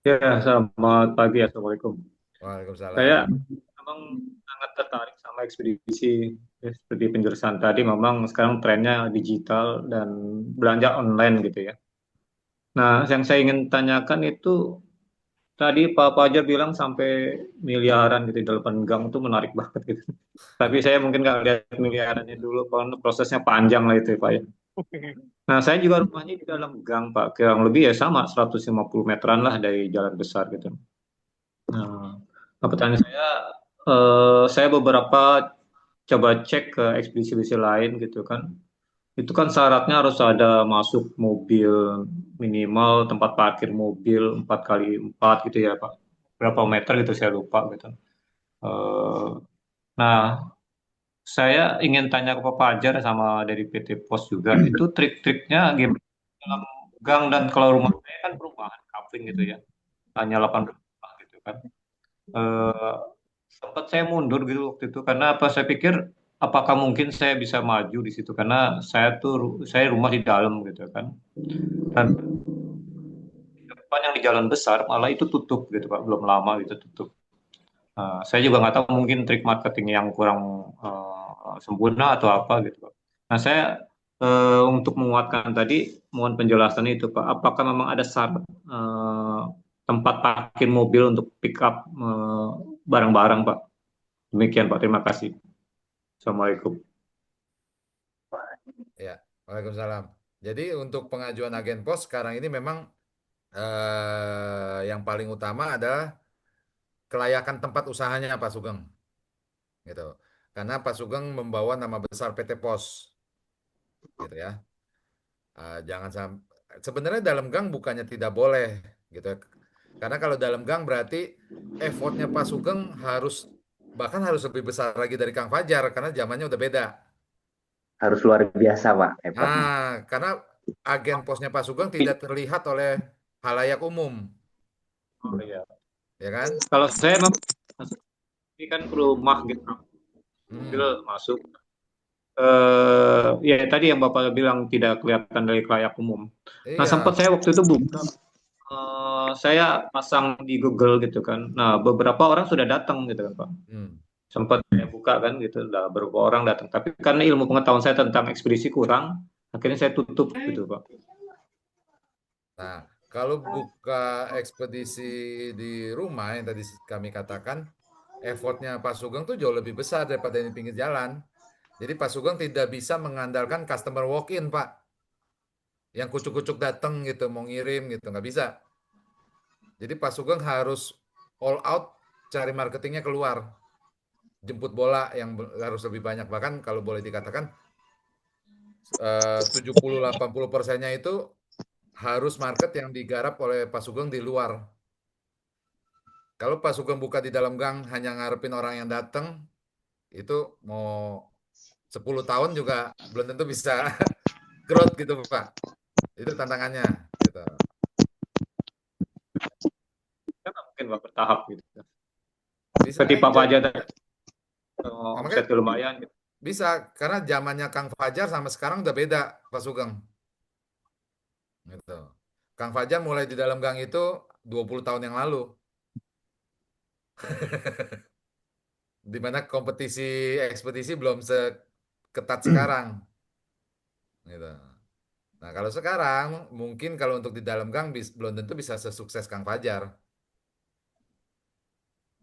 Ya, selamat pagi. Assalamualaikum. Waalaikumsalam. Saya memang sangat tertarik sama ekspedisi. Ya, seperti penjelasan tadi, memang sekarang trennya digital dan belanja online gitu ya. Nah, yang saya ingin tanyakan itu, tadi Pak Fajar bilang sampai miliaran gitu di depan gang itu menarik banget gitu. Tapi saya mungkin nggak lihat miliarannya dulu, karena prosesnya panjang lah itu Pak ya. Nah, saya juga rumahnya di dalam gang Pak, kurang lebih ya sama 150 meteran lah dari jalan besar gitu. Nah, pertanyaan saya beberapa coba cek ke ekspedisi lain gitu kan. Itu kan syaratnya harus ada masuk mobil minimal tempat parkir mobil 4x4 gitu ya Pak. Berapa meter gitu saya lupa gitu. Nah, saya ingin tanya ke Pak Fajar sama dari PT Pos juga, itu trik-triknya gimana dalam gang, dan kalau rumah saya kan perumahan kapling gitu ya, hanya 18 rumah gitu kan. Sempat saya mundur gitu waktu itu karena apa, saya pikir apakah mungkin saya bisa maju di situ karena saya rumah di dalam gitu kan. Dan di depan yang di jalan besar malah itu tutup gitu Pak, belum lama itu tutup. Saya juga nggak tahu mungkin trik marketing yang kurang sempurna atau apa gitu Pak. Nah saya untuk menguatkan tadi mohon penjelasan itu Pak. Apakah memang ada syarat tempat parkir mobil untuk pick up barang-barang Pak? Demikian Pak. Terima kasih. Assalamualaikum. Ya, waalaikumsalam. Jadi untuk pengajuan agen pos sekarang ini memang yang paling utama adalah kelayakan tempat usahanya Pak Sugeng, gitu. Karena Pak Sugeng membawa nama besar PT Pos, gitu ya. Jangan sampai. Sebenarnya dalam gang bukannya tidak boleh, gitu. Karena kalau dalam gang berarti effortnya Pak Sugeng bahkan harus lebih besar lagi dari Kang Fajar karena zamannya udah beda. Harus luar biasa Pak effortnya. Karena agen posnya Pak Sugeng tidak terlihat oleh halayak umum. Oh iya. Ya kan? Kalau saya ini kan rumah gitu, mobil masuk. Ya tadi yang Bapak bilang tidak kelihatan dari layak umum. Nah Iya. sempat saya waktu itu buka saya pasang di Google gitu kan. Nah, beberapa orang sudah datang gitu kan, Pak. Hmm. Sempat saya buka kan gitu, udah beberapa orang datang. Tapi karena ilmu pengetahuan saya tentang ekspedisi kurang, akhirnya saya tutup gitu, Pak. Nah, kalau buka ekspedisi di rumah yang tadi kami katakan, effortnya Pak Sugeng tuh jauh lebih besar daripada di pinggir jalan. Jadi Pak Sugeng tidak bisa mengandalkan customer walk-in, Pak. Yang kucuk-kucuk datang gitu, mau ngirim gitu, nggak bisa. Jadi Pak Sugeng harus all out cari marketingnya keluar. Jemput bola yang harus lebih banyak. Bahkan kalau boleh dikatakan 70-80%-nya itu harus market yang digarap oleh Pak Sugeng di luar. Kalau Pak Sugeng buka di dalam gang hanya ngarepin orang yang datang, itu mau 10 tahun juga belum tentu bisa growth gitu Pak. Itu tantangannya. Gitu. Kan mungkin Pak bertahap gitu. Bisa Seperti Pak aja. Fajar tadi, Nah, omset makanya lumayan gitu. bisa, karena zamannya Kang Fajar sama sekarang udah beda Pak Sugeng. Gitu. Kang Fajar mulai di dalam gang itu 20 tahun yang lalu. Di mana kompetisi ekspedisi belum seketat sekarang. Gitu. Nah, kalau sekarang mungkin kalau untuk di dalam gang belum tentu bisa sesukses Kang Fajar.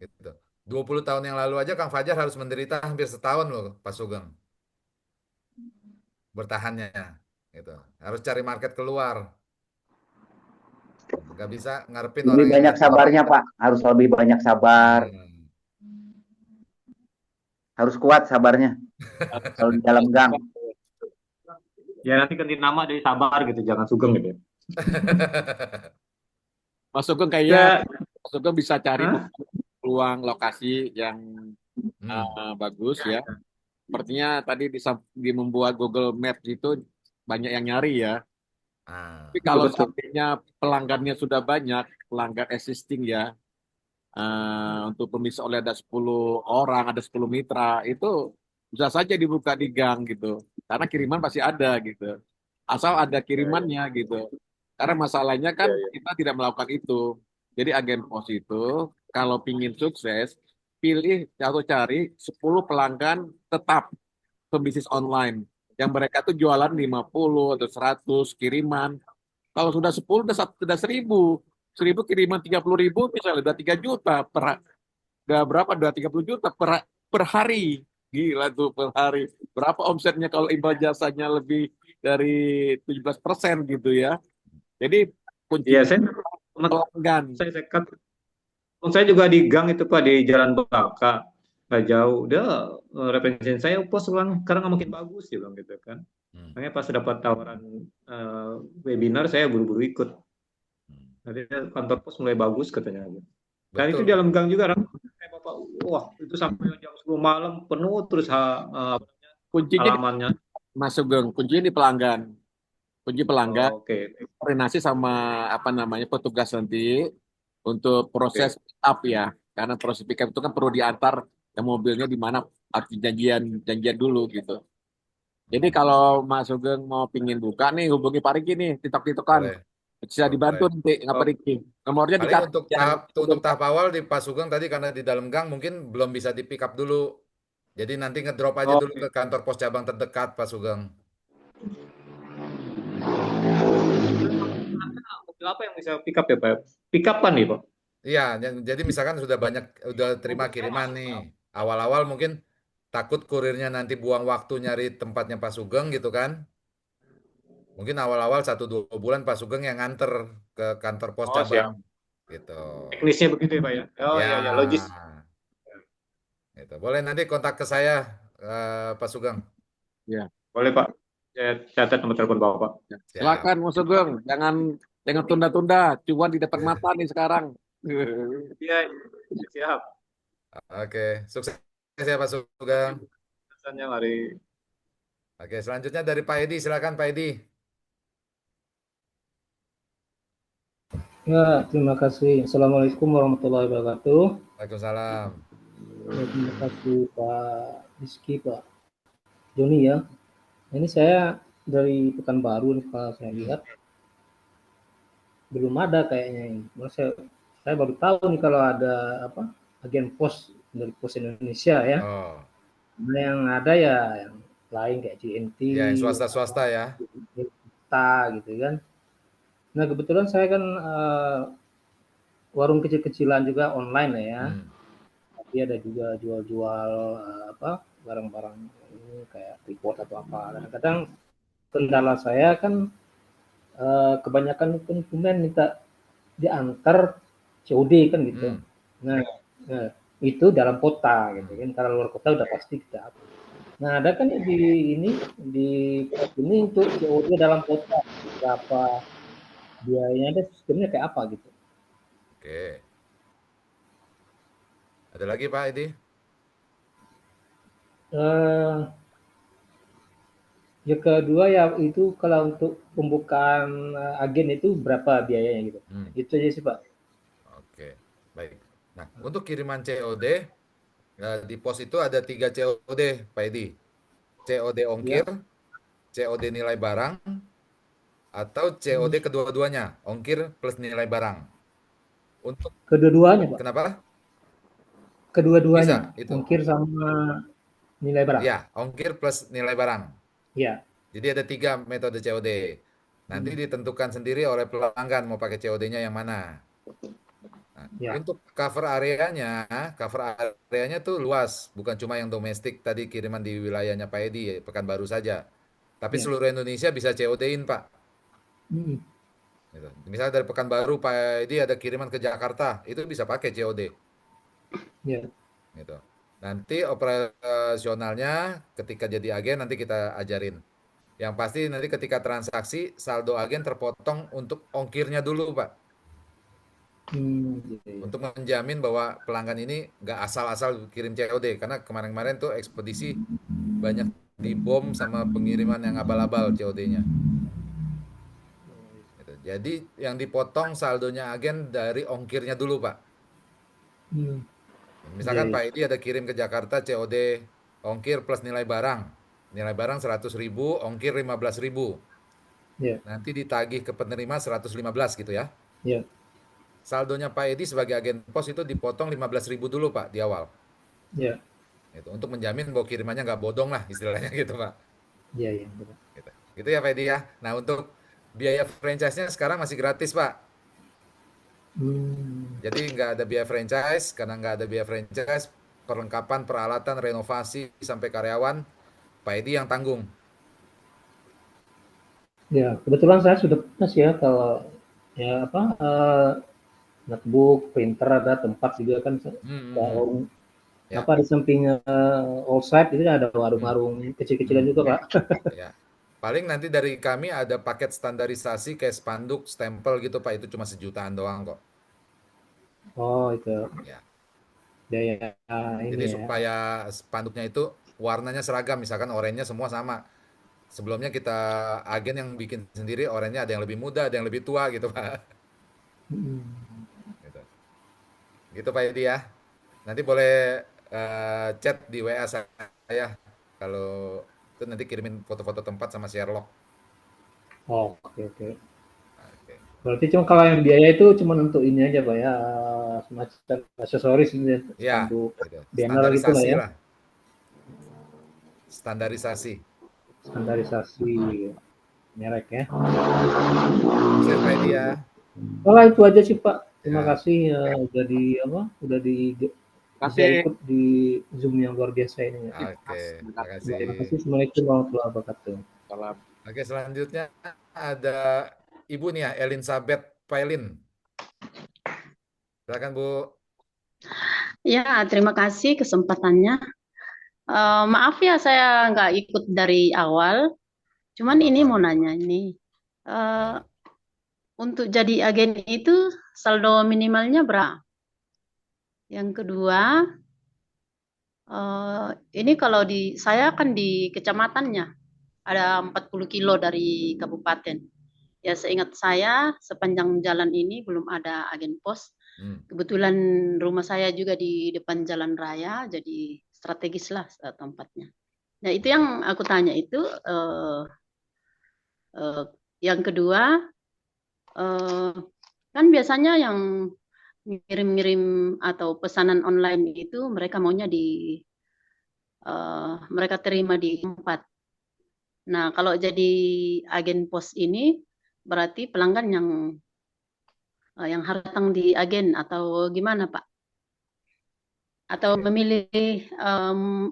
Gitu. 20 tahun yang lalu aja Kang Fajar harus menderita hampir setahun loh Pak Sugeng bertahannya. Gitu. Harus cari market keluar. Nggak bisa ngarepin Lebih orang yang banyak datang. sabarnya, Pak. Harus lebih banyak sabar. Hmm. Harus kuat sabarnya. Kalau di dalam gang. Ya nanti ganti nama dari Sabar gitu, jangan Sugeng gitu ya. Mas Sugeng Ya, Mas Sugeng bisa cari hah? peluang lokasi yang bagus ya. Sepertinya tadi di membuat Google Maps itu banyak yang nyari ya. Tapi kalau Betul. seandainya pelanggannya sudah banyak, pelanggan existing ya, untuk pemisah oleh ada 10 orang, ada 10 mitra, itu bisa saja dibuka di gang gitu. Karena kiriman pasti ada gitu. Asal ada kirimannya gitu. Karena masalahnya kan kita tidak melakukan itu. Jadi agen pos itu kalau pingin sukses, pilih atau cari 10 pelanggan tetap pebisnis online. Yang mereka tuh jualan 50 atau 100 kiriman. Kalau sudah 10 sudah 1000. 1000 kiriman 30.000 misalnya udah 3 juta udah berapa? Udah 30 juta per hari. Gila tuh per hari. Berapa omsetnya kalau imbal jasanya lebih dari 17% gitu ya. Jadi Iya, kuncinya saya pelanggan. saya juga di gang itu Pak, di Jalan Baka, nggak jauh. Udah referensi saya pos sekarang nggak makin bagus dia bilang gitu kan. Makanya pas dapat tawaran webinar saya buru-buru ikut. Nanti kantor pos mulai bagus katanya. Dan itu di Betul. dalam gang juga, Bapak, wah itu sampai jam 10 malam penuh terus Kuncinya halamannya. Mas Sugeng, kuncinya di pelanggan. Kunci pelanggan, Oke. koordinasi sama apa namanya petugas nanti untuk proses pick up ya. Karena proses pick up itu kan perlu diantar ke mobilnya di mana arti janjian dulu gitu. Jadi kalau Mas Sugeng mau pingin buka nih, hubungi Pak Riki nih, titok-titokan. Boleh. Bisa dibantu Boleh. nanti nggak Pak Riki. Nomornya Paling dikasih. untuk tahap awal di Pak Sugeng tadi karena di dalam gang mungkin belum bisa di pick up dulu. Jadi nanti ngedrop aja dulu ke kantor pos cabang terdekat Pak Sugeng. Mobil apa yang bisa pick up ya Pak? Pick up-an nih Pak? Iya, jadi misalkan udah terima kiriman nih. Awal-awal mungkin takut kurirnya nanti buang waktu nyari tempatnya Pak Sugeng gitu kan. Mungkin awal-awal 1-2 bulan Pak Sugeng yang nganter ke kantor pos Oh cabang. siap. Gitu. Teknisnya begitu ya Pak ya? Oh Ya, iya, logis. gitu. Boleh nanti kontak ke saya Pak Sugeng. Ya. Boleh Pak. Saya catat nomor telepon Bapak. Silakan Mas Sugeng, jangan tunda-tunda. Cuan di depan mata nih sekarang. Iya, siap. Oke, sukses ya Pak Sugeng. Pesannya mari. Oke, selanjutnya dari Pak Edi, silakan Pak Edi. Ya, terima kasih. Assalamualaikum warahmatullahi wabarakatuh. Waalaikumsalam. Ya, terima kasih Pak Rizky, Pak Joni ya. Ini saya dari Pekanbaru nih kalau saya lihat. belum ada kayaknya ini. Saya baru tahu nih kalau ada apa agen pos dari Pos Indonesia ya. Oh, Nah, yang ada ya yang lain kayak JNT, ya yang apa, swasta-swasta ya. kita gitu kan. Nah kebetulan saya kan warung kecil-kecilan juga online lah ya. Hmm. Tapi ada juga jual-jual apa barang-barang ini kayak tripod atau apa. Kadang-kadang kendala saya kan kebanyakan konsumen minta diantar COD kan gitu. Hmm. Nah, nah, itu dalam kota gitu kan. Kalau luar kota udah pasti kita. Nah, ada kan di ini di pos ini untuk COD dalam kota berapa biayanya, ada sistemnya kayak apa gitu. Oke. Ada lagi Pak Edi? Eh, yang kedua ya itu kalau untuk pembukaan agen itu berapa biayanya gitu. Hmm. Itu aja sih Pak. Oke, baik. Nah, untuk kiriman COD, di pos itu ada 3 COD, Pak Edi. COD ongkir, Ya, COD nilai barang, atau COD kedua-duanya, ongkir plus nilai barang. Untuk kedua-duanya Pak. kenapa? Kedua-duanya, Bisa itu. ongkir sama nilai barang. Ya, ongkir plus nilai barang. Ya. Jadi ada 3 metode COD. Nanti ditentukan sendiri oleh pelanggan mau pakai COD-nya yang mana. Nah, Ya. untuk cover areanya tuh luas, bukan cuma yang domestik tadi kiriman di wilayahnya Pak Edi, Pekanbaru saja. Tapi Ya. seluruh Indonesia bisa COD-in, Pak. Hmm. Gitu. Misalnya dari Pekanbaru Pak Edi ada kiriman ke Jakarta, itu bisa pakai COD. Ya. Gitu. Nanti operasionalnya ketika jadi agen nanti kita ajarin. Yang pasti nanti ketika transaksi saldo agen terpotong untuk ongkirnya dulu, Pak. Iya. Untuk menjamin bahwa pelanggan ini nggak asal-asal kirim COD karena kemarin-kemarin tuh ekspedisi banyak dibom sama pengiriman yang abal-abal COD-nya. Gitu. Jadi yang dipotong saldonya agen dari ongkirnya dulu, Pak. Iya, Misalkan iya. Pak Edi ada kirim ke Jakarta COD ongkir plus nilai barang. Nilai barang 100.000, ongkir 15.000. Iya. Nanti ditagih ke penerima 115 gitu ya. Iya. Saldonya Pak Edi sebagai agen pos itu dipotong 15.000 dulu Pak di awal. Iya. Gitu. Untuk menjamin bahwa kirimannya nggak bodong lah istilahnya gitu Pak. Iya, iya, betul. Gitu. Gitu ya Pak Edi ya. Nah untuk biaya franchise-nya sekarang masih gratis Pak. Jadi nggak ada biaya franchise, karena nggak ada biaya franchise, perlengkapan, peralatan, renovasi sampai karyawan, Pak Edi yang tanggung. Ya, kebetulan saya sudah punya sih ya kalau ya apa notebook, printer ada tempat juga kan warung Ya. apa di samping all side itu ada warung-warung kecil-kecilan juga Pak. Ya. Paling nanti dari kami ada paket standarisasi kayak spanduk, stempel gitu Pak, itu cuma 1 jutaan doang kok. Oh, itu. Ya. Biaya Jadi ini ya. supaya spanduknya itu warnanya seragam, misalkan oranye semua sama. Sebelumnya kita agen yang bikin sendiri, oranye ada yang lebih muda, ada yang lebih tua gitu Pak. Gitu. Gitu Pak Edi ya. Nanti boleh chat di WA saya kalau itu nanti kirimin foto-foto tempat sama Sherlock. Oh, oke, oke. Oke. Berarti cuma kalau yang biaya itu cuma untuk ini aja Pak ya, semacam aksesoris ini ya, Ya, spanduk, gitu. banner gitu lah Standarisasi ya. lah. Standarisasi. Standarisasi merek ya. Sukses Pak Edi ya. Kalau itu aja sih Pak. Terima Ya. kasih udah di apa? Udah bisa Kasih. ikut di Zoom yang luar biasa ini. Oke, terima kasih. Terima kasih. Assalamualaikum warahmatullahi wabarakatuh. Salam. Oke, selanjutnya ada Ibu nih ya, Elizabeth Pailin. Silakan Bu. Ya, terima kasih kesempatannya. Maaf ya saya nggak ikut dari awal. Cuman ini mau nanya ini. Untuk jadi agen itu saldo minimalnya berapa? Yang kedua, ini kalau saya kan di kecamatannya ada 40 kilo dari kabupaten. Ya seingat saya sepanjang jalan ini belum ada agen pos. Kebetulan rumah saya juga di depan jalan raya, jadi strategis lah tempatnya. Nah itu yang aku tanya itu. Yang kedua, Kan biasanya yang ngirim-ngirim atau pesanan online itu mereka maunya mereka terima di tempat. Nah, kalau jadi agen pos ini berarti pelanggan yang harus datang di agen atau gimana, Pak? Atau memilih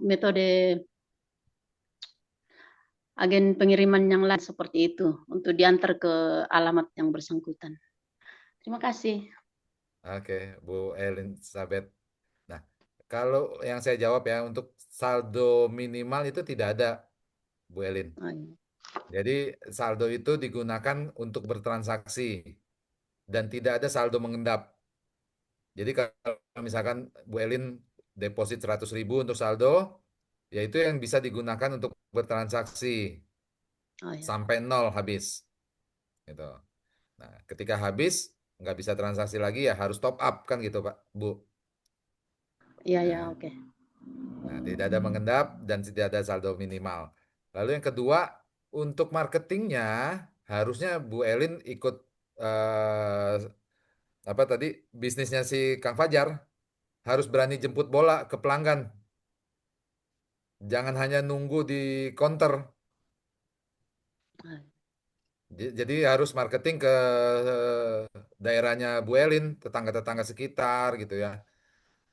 metode agen pengiriman yang lain seperti itu untuk diantar ke alamat yang bersangkutan. Terima kasih. Oke, Bu Elizabeth. Nah, kalau yang saya jawab ya, untuk saldo minimal itu tidak ada, Bu Elin. Oh, iya. Jadi saldo itu digunakan untuk bertransaksi dan tidak ada saldo mengendap. Jadi kalau misalkan Bu Elin deposit 100.000 untuk saldo, ya itu yang bisa digunakan untuk bertransaksi Oh, iya. sampai nol habis. Gitu. Nah, ketika habis nggak bisa transaksi lagi ya harus top up kan gitu Pak, Bu. Iya, ya, Nah, oke. nah, tidak ada mengendap dan tidak ada saldo minimal. Lalu yang kedua, untuk marketingnya harusnya Bu Elin ikut eh, apa tadi bisnisnya si Kang Fajar, harus berani jemput bola ke pelanggan. Jangan hanya nunggu di counter. Jadi harus marketing ke daerahnya Bu Elin, tetangga-tetangga sekitar gitu ya.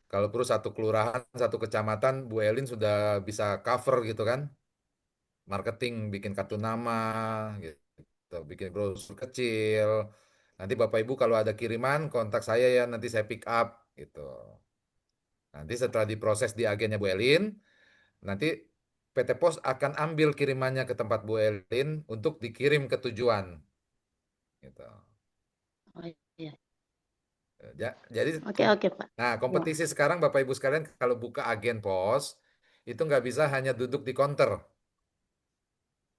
Kalau perlu satu kelurahan, satu kecamatan, Bu Elin sudah bisa cover gitu kan. Marketing, bikin kartu nama, gitu, bikin brosur kecil. Nanti Bapak Ibu kalau ada kiriman, kontak saya ya, nanti saya pick up gitu. Nanti setelah diproses di agennya Bu Elin, nanti PT Pos akan ambil kirimannya ke tempat Bu Elin untuk dikirim ke tujuan. Gitu. Oh, iya. Jadi, Oke, oke, Pak. nah Ya. kompetisi sekarang Bapak Ibu sekalian kalau buka agen pos itu nggak bisa hanya duduk di counter.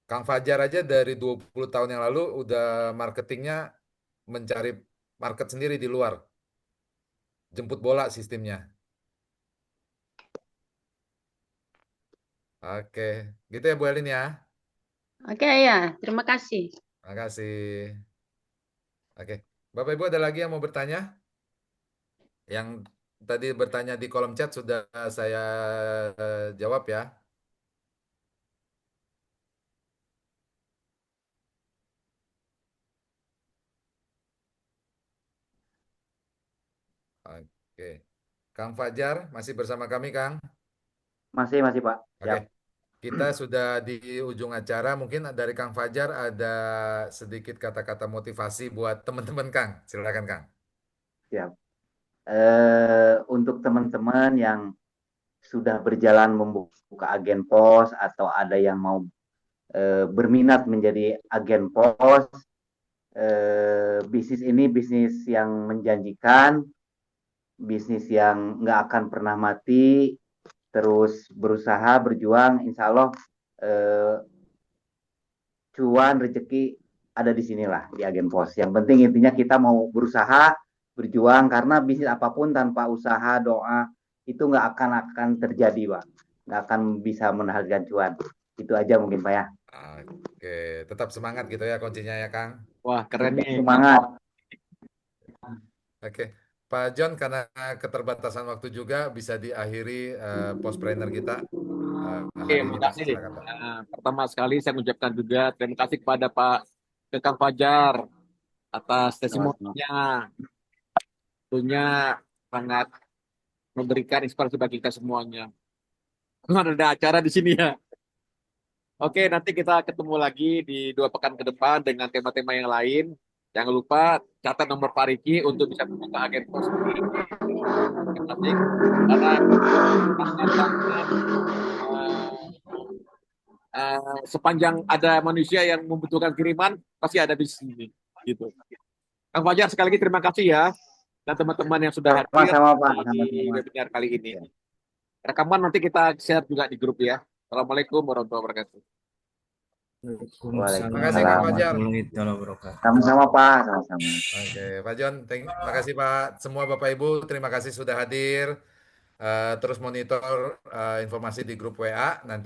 Kang Fajar aja dari 20 tahun yang lalu udah marketingnya mencari market sendiri di luar. Jemput bola sistemnya. Oke, gitu ya Bu Elin ya. Oke, ya. Terima kasih. Terima kasih. Oke, Bapak Ibu ada lagi yang mau bertanya? Yang tadi bertanya di kolom chat sudah saya jawab ya. Oke, Kang Fajar masih bersama kami, Kang. Masih Pak. Oke, Siap. kita sudah di ujung acara. Mungkin dari Kang Fajar ada sedikit kata-kata motivasi buat teman-teman, Kang. Silakan, Kang. Siap. Untuk teman-teman yang sudah berjalan membuka agen pos atau ada yang mau berminat menjadi agen pos, bisnis ini bisnis yang menjanjikan, bisnis yang nggak akan pernah mati, terus berusaha berjuang, insya Allah cuan rezeki ada di sinilah di agen pos. Yang penting intinya kita mau berusaha berjuang karena bisnis apapun tanpa usaha doa itu nggak akan terjadi Pak, nggak akan bisa menghasilkan cuan. Itu aja mungkin Pak ya. Oke, tetap semangat gitu ya kuncinya ya, Kang. Wah, keren nih. Semangat. Oke, Pak John, karena keterbatasan waktu juga bisa diakhiri postpreneur kita Oke, hari ini, Pak. makasih. Silakan, Pak. Nah, pertama sekali saya mengucapkan juga terima kasih kepada Kang Fajar atas testimoninya. Tentunya sangat memberikan inspirasi bagi kita semuanya. Ada acara di sini ya. Oke, nanti kita ketemu lagi di 2 pekan ke depan dengan tema-tema yang lain. Jangan lupa catat nomor Pak Riki untuk bisa membuka agen pos ini. Karena sepanjang ada manusia yang membutuhkan kiriman, pasti ada di sini. Gitu. Kang Fajar, sekali lagi terima kasih ya. Dan teman-teman yang sudah hadir Sama-sama, Pak. di webinar kali ini. Rekaman nanti kita share juga di grup ya. Assalamualaikum warahmatullahi wabarakatuh. Terima kasih Kang Fajar. Sama-sama Pak, sama-sama. Oke, Pak John, terima kasih Pak. Semua Bapak Ibu, terima kasih sudah hadir. Terus monitor informasi di grup WA. Nanti